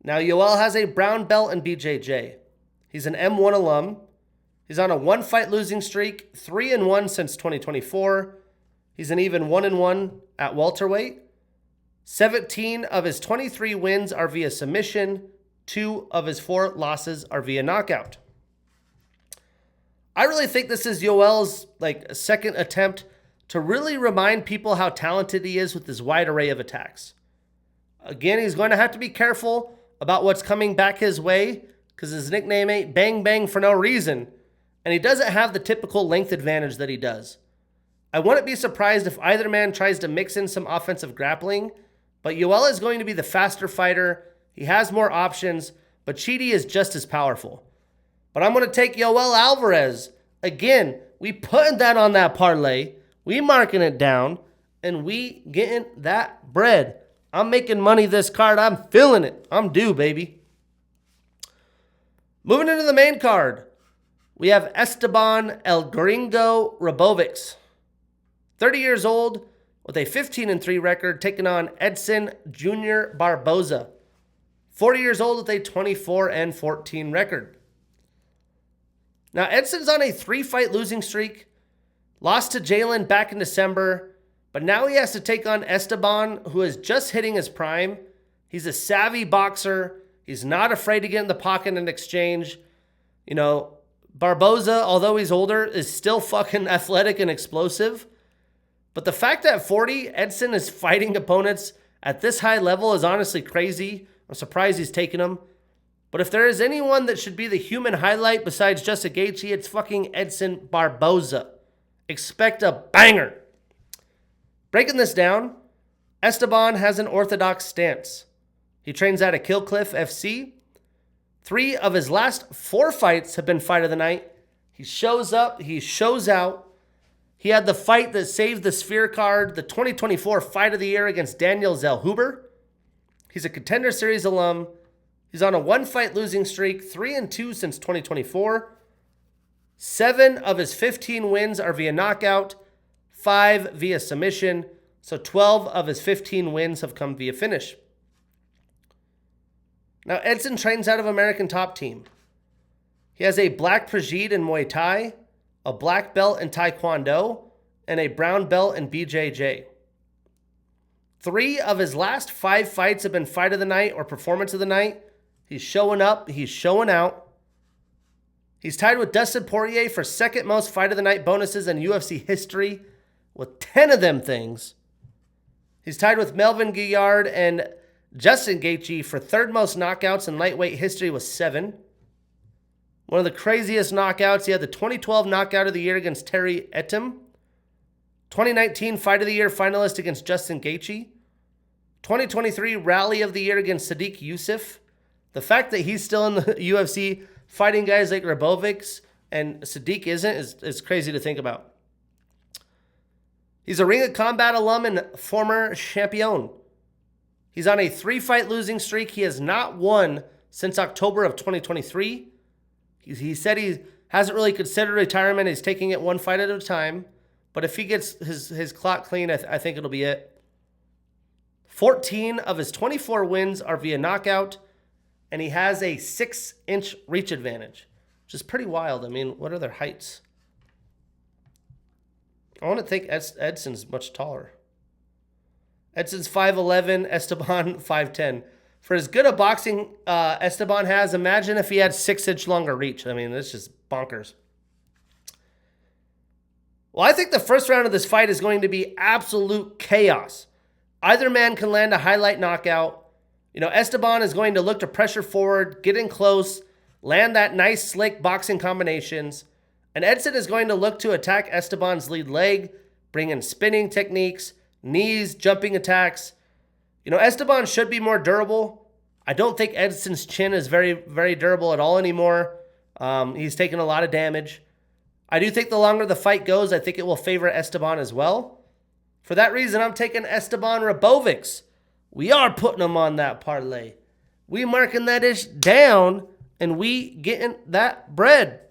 Now, Yoel has a brown belt in BJJ. He's an M1 alum. He's on a 1-fight losing streak, 3-1 since 2024. He's an even 1-1 at welterweight. 17 of his 23 wins are via submission. 2 of his 4 losses are via knockout. I really think this is Yoel's second attempt to really remind people how talented he is with his wide array of attacks. Again, he's going to have to be careful about what's coming back his way because his nickname ain't Bang Bang for no reason, and he doesn't have the typical length advantage that he does. I wouldn't be surprised if either man tries to mix in some offensive grappling, but Yoel is going to be the faster fighter. He has more options, but Chidi is just as powerful. But I'm going to take Yoel Alvarez. Again, we putting that on that parlay. We marking it down, and we getting that bread. I'm making money this card. I'm feeling it. I'm due, baby. Moving into the main card, we have Esteban El Gringo Rabovics, 30 years old with a 15-3 record, taking on Edson Jr. Barboza, 40 years old with a 24-14 record. Now, Edson's on a 3-fight losing streak, lost to Jalen back in December, but now he has to take on Esteban, who is just hitting his prime. He's a savvy boxer. He's not afraid to get in the pocket and exchange. You know, Barboza, although he's older, is still fucking athletic and explosive. But the fact that 40, Edson is fighting opponents at this high level is honestly crazy. I'm surprised he's taking them. But if there is anyone that should be the human highlight besides Justin Gaethje, it's fucking Edson Barboza. Expect a banger. Breaking this down, Esteban has an orthodox stance. He trains out of Killcliff FC. 3 of his last 4 fights have been fight of the night. He shows up, he shows out. He had the fight that saved the Sphere card, the 2024 Fight of the Year against Daniel Zellhuber. He's a Contender Series alum. He's on a 1-fight losing streak, 3-2 since 2024. 7 of his 15 wins are via knockout, 5 via submission. So 12 of his 15 wins have come via finish. Now, Edson trains out of American Top Team. He has a black Prajid in Muay Thai, a black belt in Taekwondo, and a brown belt in BJJ. 3 of his last 5 fights have been fight of the night or performance of the night. He's showing up. He's showing out. He's tied with Dustin Poirier for second most fight of the night bonuses in UFC history with 10 of them things. He's tied with Melvin Guillard and Justin Gaethje for third most knockouts in lightweight history with 7. One of the craziest knockouts, he had the 2012 knockout of the year against Terry Etim. 2019 Fight of the Year finalist against Justin Gaethje. 2023 Rally of the Year against Sadiq Youssef. The fact that he's still in the UFC fighting guys like Rabovics and Sadiq isn't is crazy to think about. He's a Ring of Combat alum and former champion. He's on a 3-fight losing streak. He has not won since October of 2023. He said he hasn't really considered retirement. He's taking it 1 fight at a time. But if he gets his clock clean, I think it'll be it. 14 of his 24 wins are via knockout, and he has a 6-inch reach advantage, which is pretty wild. I mean, what are their heights? I want to think Edson's much taller. Edson's 5'11", Esteban 5'10". For as good a boxing Esteban has, imagine if he had 6-inch longer reach. I mean, it's just bonkers. Well, I think the first round of this fight is going to be absolute chaos. Either man can land a highlight knockout. You know, Esteban is going to look to pressure forward, get in close, land that nice, slick boxing combinations. And Edson is going to look to attack Esteban's lead leg, bring in spinning techniques, knees, jumping attacks. You know, Esteban should be more durable. I don't think Edson's chin is very, very durable at all anymore. He's taken a lot of damage. I do think the longer the fight goes, I think it will favor Esteban as well. For that reason, I'm taking Esteban Rabovics. We are putting him on that parlay. We marking that ish down, and we getting that bread.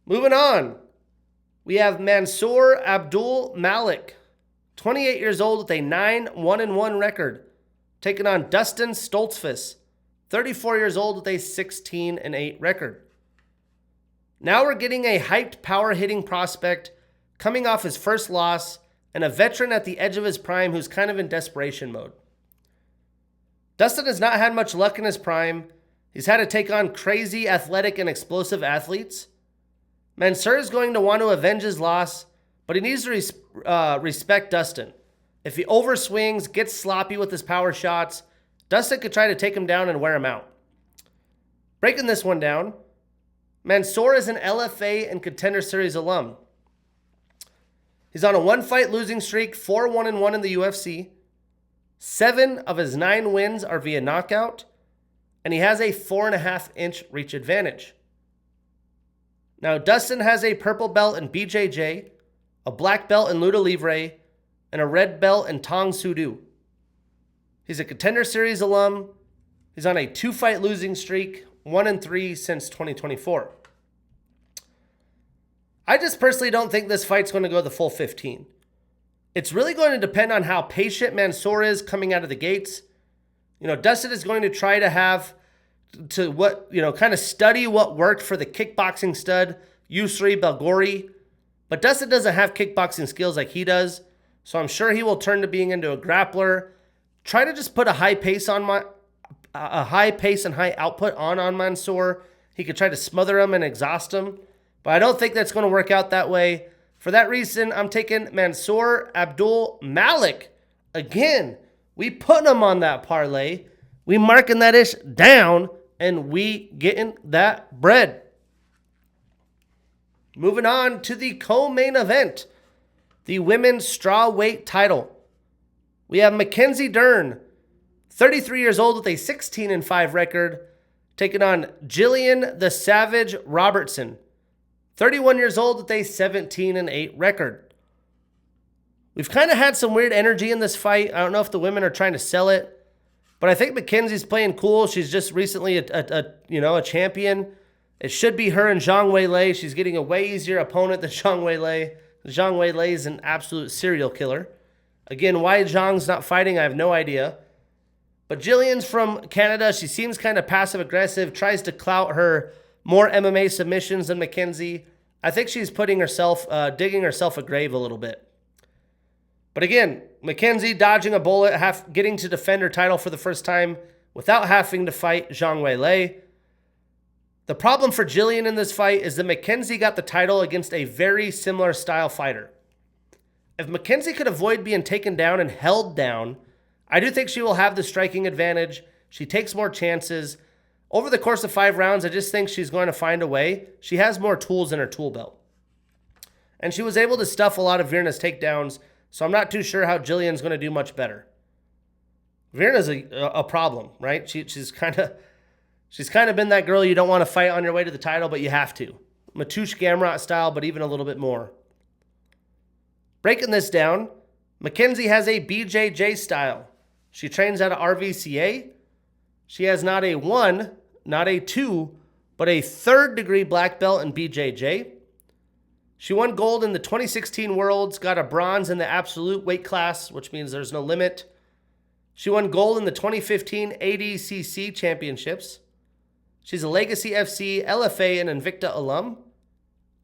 Moving on. We have Mansour Abdul Malik, 28 years old with a 9-1-1 record, taking on Dustin Stoltzfus, 34 years old with a 16-8 record. Now we're getting a hyped power-hitting prospect coming off his first loss and a veteran at the edge of his prime who's kind of in desperation mode. Dustin has not had much luck in his prime. He's had to take on crazy, athletic, and explosive athletes. Mansour is going to want to avenge his loss, but he needs to respect Dustin. If he overswings, gets sloppy with his power shots, Dustin could try to take him down and wear him out. Breaking this one down, Mansour is an LFA and Contender Series alum. He's on a 1-fight losing streak, 4-1-1 in the UFC. 7 of his 9 wins are via knockout, and he has a 4.5-inch reach advantage. Now, Dustin has a purple belt in BJJ, a black belt in Luta Livre, and a red belt in Tang Soo Do. He's a Contender Series alum. He's on a 2-fight losing streak, 1-3 since 2024. I just personally don't think this fight's going to go the full 15. It's really going to depend on how patient Mansour is coming out of the gates. You know, Dustin is going to try to kind of study what worked for the kickboxing stud, Yusri Belgori. But Dustin doesn't have kickboxing skills like he does, so I'm sure he will turn to being into a grappler. Try to just put a high pace and high output on Mansour. He could try to smother him and exhaust him, but I don't think that's going to work out that way. For that reason, I'm taking Mansour Abdul Malik. Again, we putting him on that parlay. We marking that ish down, and we getting that bread. Moving on to the co-main event, the women's strawweight title. We have Mackenzie Dern, 33 years old with a 16-5 record, taking on Jillian the Savage Robertson, 31 years old with a 17-8 record. We've kind of had some weird energy in this fight. I don't know if the women are trying to sell it, but I think Mackenzie's playing cool. She's just recently a champion. It should be her and Zhang Weilei. She's getting a way easier opponent than Zhang Weilei. Zhang Weilei is an absolute serial killer. Again, why Zhang's not fighting, I have no idea. But Jillian's from Canada. She seems kind of passive-aggressive, tries to clout her more MMA submissions than Mackenzie. I think she's putting herself, digging herself a grave a little bit. But again, Mackenzie dodging a bullet, getting to defend her title for the first time without having to fight Zhang Weili. The problem for Jillian in this fight is that Mackenzie got the title against a very similar style fighter. If Mackenzie could avoid being taken down and held down, I do think she will have the striking advantage. She takes more chances. Over the course of 5 rounds, I just think she's going to find a way. She has more tools in her tool belt. And she was able to stuff a lot of Virna's takedowns, so I'm not too sure how Jillian's going to do much better. Virna's a problem, right? She's kind of been that girl you don't want to fight on your way to the title, but you have to. Mateusz Gamrot style, but even a little bit more. Breaking this down, Mackenzie has a BJJ style. She trains at a RVCA. She has not a 1, not a 2, but a 3rd degree black belt in BJJ. She won gold in the 2016 Worlds, got a bronze in the absolute weight class, which means there's no limit. She won gold in the 2015 ADCC Championships. She's a Legacy FC, LFA, and Invicta alum.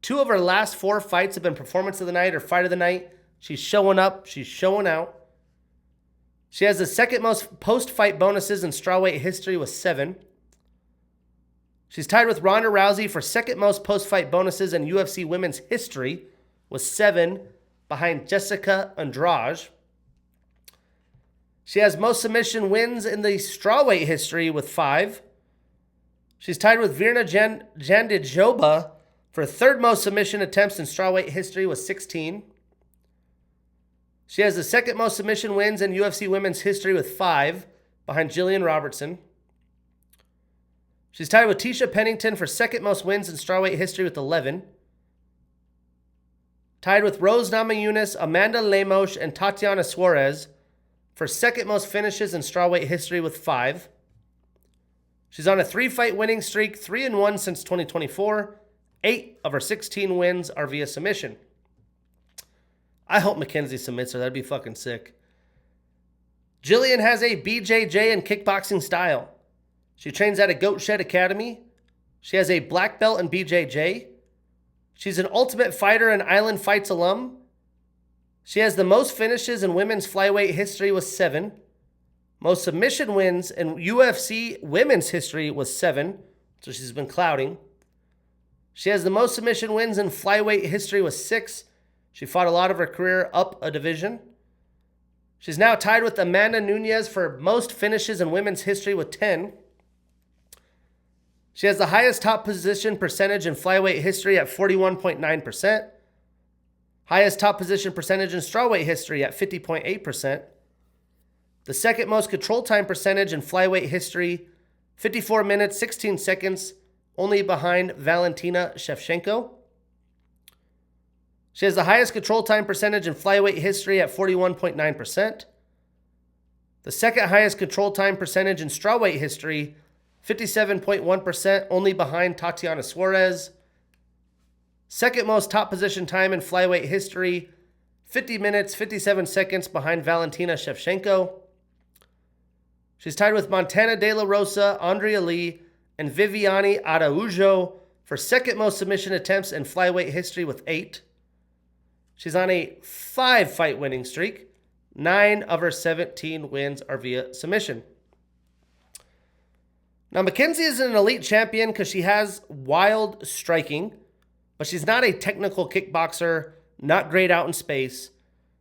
2 of her last 4 fights have been Performance of the Night or Fight of the Night. She's showing up. She's showing out. She has the 2nd most post-fight bonuses in strawweight history with 7. She's tied with Ronda Rousey for 2nd most post-fight bonuses in UFC women's history with 7, behind Jessica Andrade. She has most submission wins in the strawweight history with 5. She's tied with Virna Jandiroba for 3rd most submission attempts in strawweight history with 16. She has the 2nd most submission wins in UFC women's history with 5, behind Jillian Robertson. She's tied with Tisha Pennington for 2nd most wins in strawweight history with 11. Tied with Rose Namajunas, Amanda Lemos, and Tatiana Suarez for 2nd most finishes in strawweight history with 5. She's on a 3-fight winning streak, 3-1 since 2024. 8 of her 16 wins are via submission. I hope Mackenzie submits her. That'd be fucking sick. Jillian has a BJJ and kickboxing style. She trains at a Goat Shed Academy. She has a black belt in BJJ. She's an Ultimate Fighter and Island Fights alum. She has the most finishes in women's flyweight history with 7. Most submission wins in UFC women's history was 7, so she's been clouding. She has the most submission wins in flyweight history with 6. She fought a lot of her career up a division. She's now tied with Amanda Nunes for most finishes in women's history with 10. She has the highest top position percentage in flyweight history at 41.9%. Highest top position percentage in strawweight history at 50.8%. The 2nd most control time percentage in flyweight history, 54 minutes, 16 seconds, only behind Valentina Shevchenko. She has the highest control time percentage in flyweight history at 41.9%. The 2nd highest control time percentage in strawweight history, 57.1%, only behind Tatiana Suarez. 2nd most top position time in flyweight history, 50 minutes, 57 seconds, behind Valentina Shevchenko. She's tied with Montana De La Rosa, Andrea Lee, and Viviane Araujo for 2nd most submission attempts in flyweight history with 8. She's on a 5-fight winning streak. 9 of her 17 wins are via submission. Now, Mackenzie is an elite champion because she has wild striking, but she's not a technical kickboxer, not great out in space.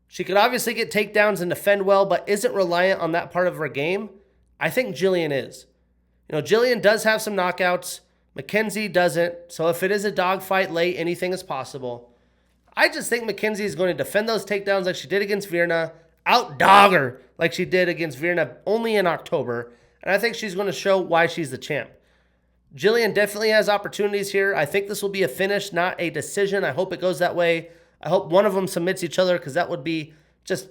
She could obviously get takedowns and defend well, but isn't reliant on that part of her game. I think Jillian is. Jillian does have some knockouts. Mackenzie doesn't. So if it is a dogfight late, anything is possible. I just think Mackenzie is going to defend those takedowns like she did against Virna, outdog her like she did against Virna only in October, and I think she's going to show why she's the champ. Jillian definitely has opportunities here. I think this will be a finish, not a decision. I hope it goes that way. I hope one of them submits each other because that would be just,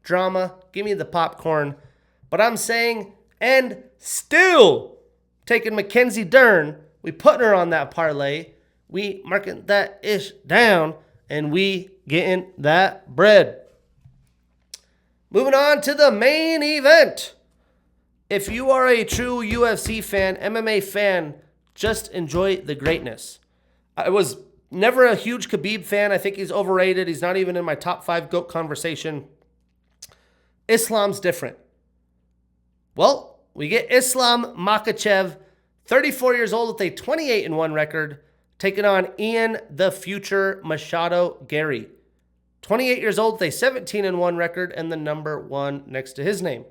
drama. Give me the popcorn. But I'm saying, and still taking Mackenzie Dern, we putting her on that parlay. We marking that ish down, and we getting that bread. Moving on to the main event. If you are a true UFC fan, MMA fan, just enjoy the greatness. I was never a huge Khabib fan. I think he's overrated. He's not even in my top 5 GOAT conversation. Islam's different. Well, we get Islam Makhachev, 34 years old with a 28-1 record, taking on Ian the Future Machado Gary. 28 years old with a 17-1 record and the number 1 next to his name.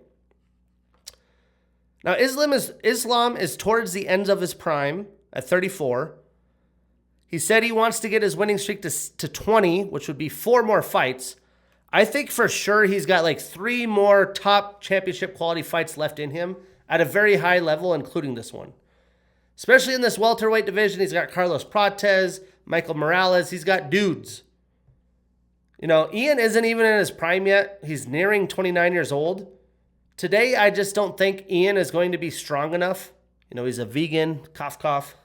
Now, Islam is towards the ends of his prime at 34. He said he wants to get his winning streak to 20, which would be 4 more fights. I think for sure he's got like 3 more top championship quality fights left in him at a very high level, including this one. Especially in this welterweight division, he's got Carlos Prates, Michael Morales. He's got dudes. You know, Ian isn't even in his prime yet. He's nearing 29 years old. Today, I just don't think Ian is going to be strong enough. You know, he's a vegan, cough, cough.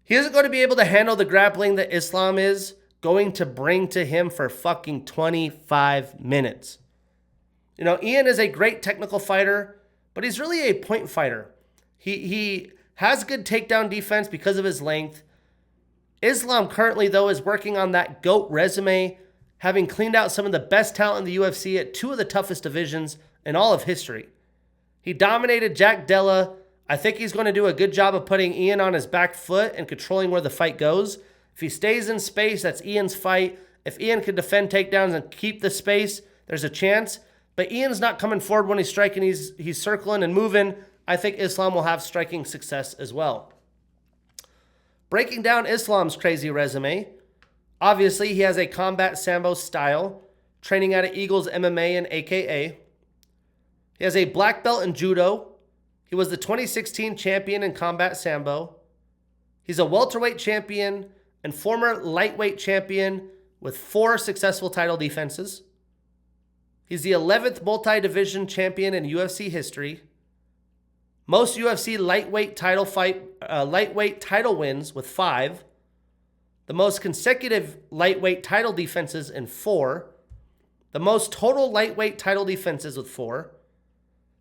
He isn't going to be able to handle the grappling that Islam is going to bring to him for fucking 25 minutes. You know, Ian is a great technical fighter, but he's really a point fighter. He has good takedown defense because of his length. Islam currently, though, is working on that GOAT resume, having cleaned out some of the best talent in the UFC at 2 of the toughest divisions in all of history. He dominated Jack Della. I think he's going to do a good job of putting Ian on his back foot and controlling where the fight goes. If he stays in space, that's Ian's fight. If Ian can defend takedowns and keep the space, there's a chance. But Ian's not coming forward when he's striking. He's circling and moving. I think Islam will have striking success as well. Breaking down Islam's crazy resume, obviously he has a combat sambo style, training out of Eagles MMA and AKA. He has a black belt in judo. He was the 2016 champion in combat sambo. He's a welterweight champion and former lightweight champion with 4 successful title defenses. He's the 11th multi-division champion in UFC history. Most UFC lightweight title wins with 5. The most consecutive lightweight title defenses in 4. The most total lightweight title defenses with 4.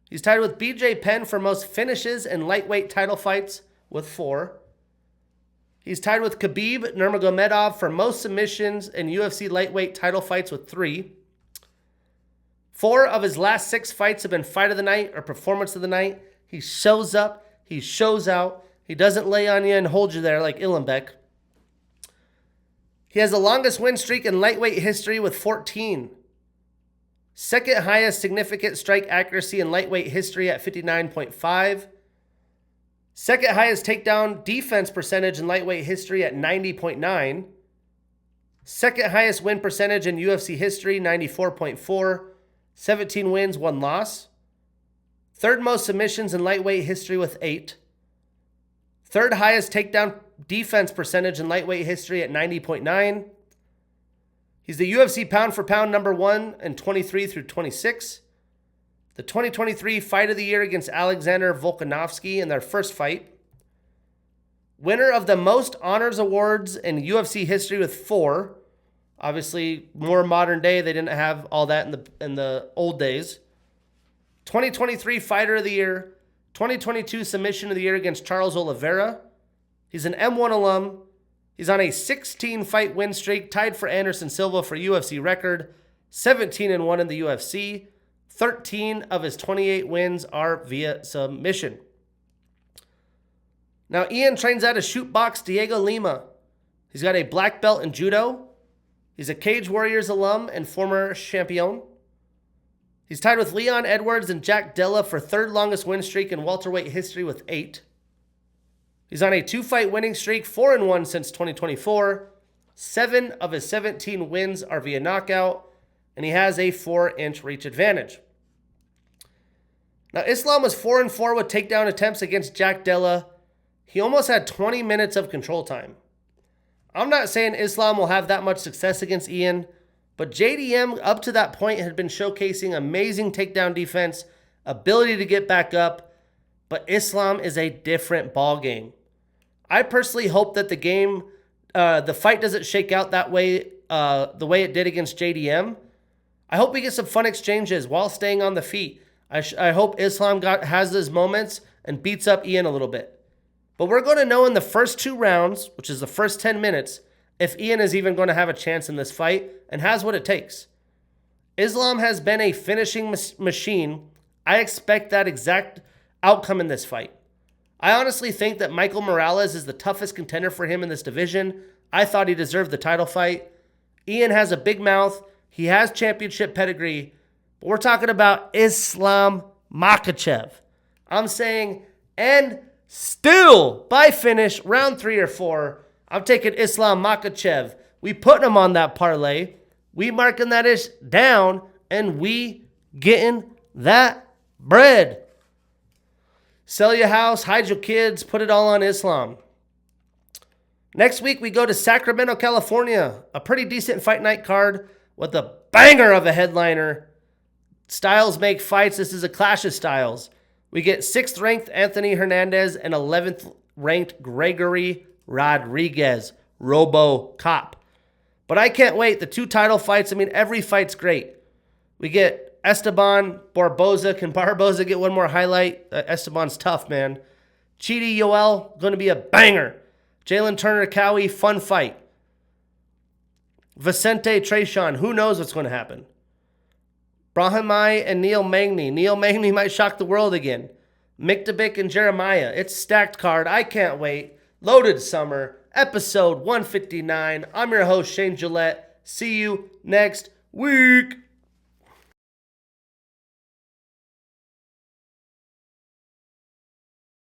He's tied with BJ Penn for most finishes in lightweight title fights with 4. He's tied with Khabib Nurmagomedov for most submissions in UFC lightweight title fights with 3. 4 of his last 6 fights have been fight of the night or performance of the night. He shows up. He shows out. He doesn't lay on you and hold you there like Illenbeck. He has the longest win streak in lightweight history with 14. Second highest significant strike accuracy in lightweight history at 59.5. Second highest takedown defense percentage in lightweight history at 90.9. Second highest win percentage in UFC history, 94.4. 17 wins, 1 loss. Third most submissions in lightweight history with 8. Third highest takedown defense percentage in lightweight history at 90.9. He's the UFC pound for pound number 1 in 23 through 26. The 2023 Fight of the Year against Alexander Volkanovski in their first fight. Winner of the most honors awards in UFC history with 4. Obviously, more modern day. They didn't have all that in the old days. 2023 Fighter of the Year. 2022 Submission of the Year against Charles Oliveira. He's an M1 alum. He's on a 16-fight win streak, tied for Anderson Silva for UFC record. 17-1 in the UFC. 13 of his 28 wins are via submission. Now, Ian trains out of Shootbox Diego Lima. He's got a black belt in judo. He's a Cage Warriors alum and former champion. He's tied with Leon Edwards and Jack Della for 3rd longest win streak in welterweight history with 8. He's on a 2-fight winning streak, 4-1 since 2024. 7 of his 17 wins are via knockout, and he has a 4-inch reach advantage. Now, Islam was 4-4 with takedown attempts against Jack Della. He almost had 20 minutes of control time. I'm not saying Islam will have that much success against Ian, but JDM up to that point had been showcasing amazing takedown defense, ability to get back up, but Islam is a different ball game. I personally hope that the fight doesn't shake out that way, the way it did against JDM. I hope we get some fun exchanges while staying on the feet. I hope Islam has his moments and beats up Ian a little bit. But we're going to know in the first 2 rounds, which is the first 10 minutes, if Ian is even going to have a chance in this fight and has what it takes. Islam has been a finishing machine. I expect that exact outcome in this fight. I honestly think that Michael Morales is the toughest contender for him in this division. I thought he deserved the title fight. Ian has a big mouth. He has championship pedigree. But we're talking about Islam Makhachev. I'm saying, and still, by finish, round 3 or 4, I'm taking Islam Makhachev. We putting him on that parlay. We marking that ish down, and we getting that bread. Sell your house, hide your kids, put it all on Islam. Next week, we go to Sacramento, California. A pretty decent fight night card with a banger of a headliner. Styles make fights. This is a clash of styles. We get 6th ranked Anthony Hernandez and 11th ranked Gregory Rodriguez, RoboCop. But I can't wait. The 2 title fights, I mean, every fight's great. We get Esteban Barboza. Can Barboza get one more highlight? Esteban's tough, man. Chidi Yoel, going to be a banger. Jalen Turner Cowie, fun fight. Vicente Tresean, who knows what's going to happen? Brahimai and Neil Magny. Neil Magny might shock the world again. Miktabik and Jeremiah. It's stacked card. I can't wait. Loaded Summer, episode 159. I'm your host, Shane Gillette. See you next week.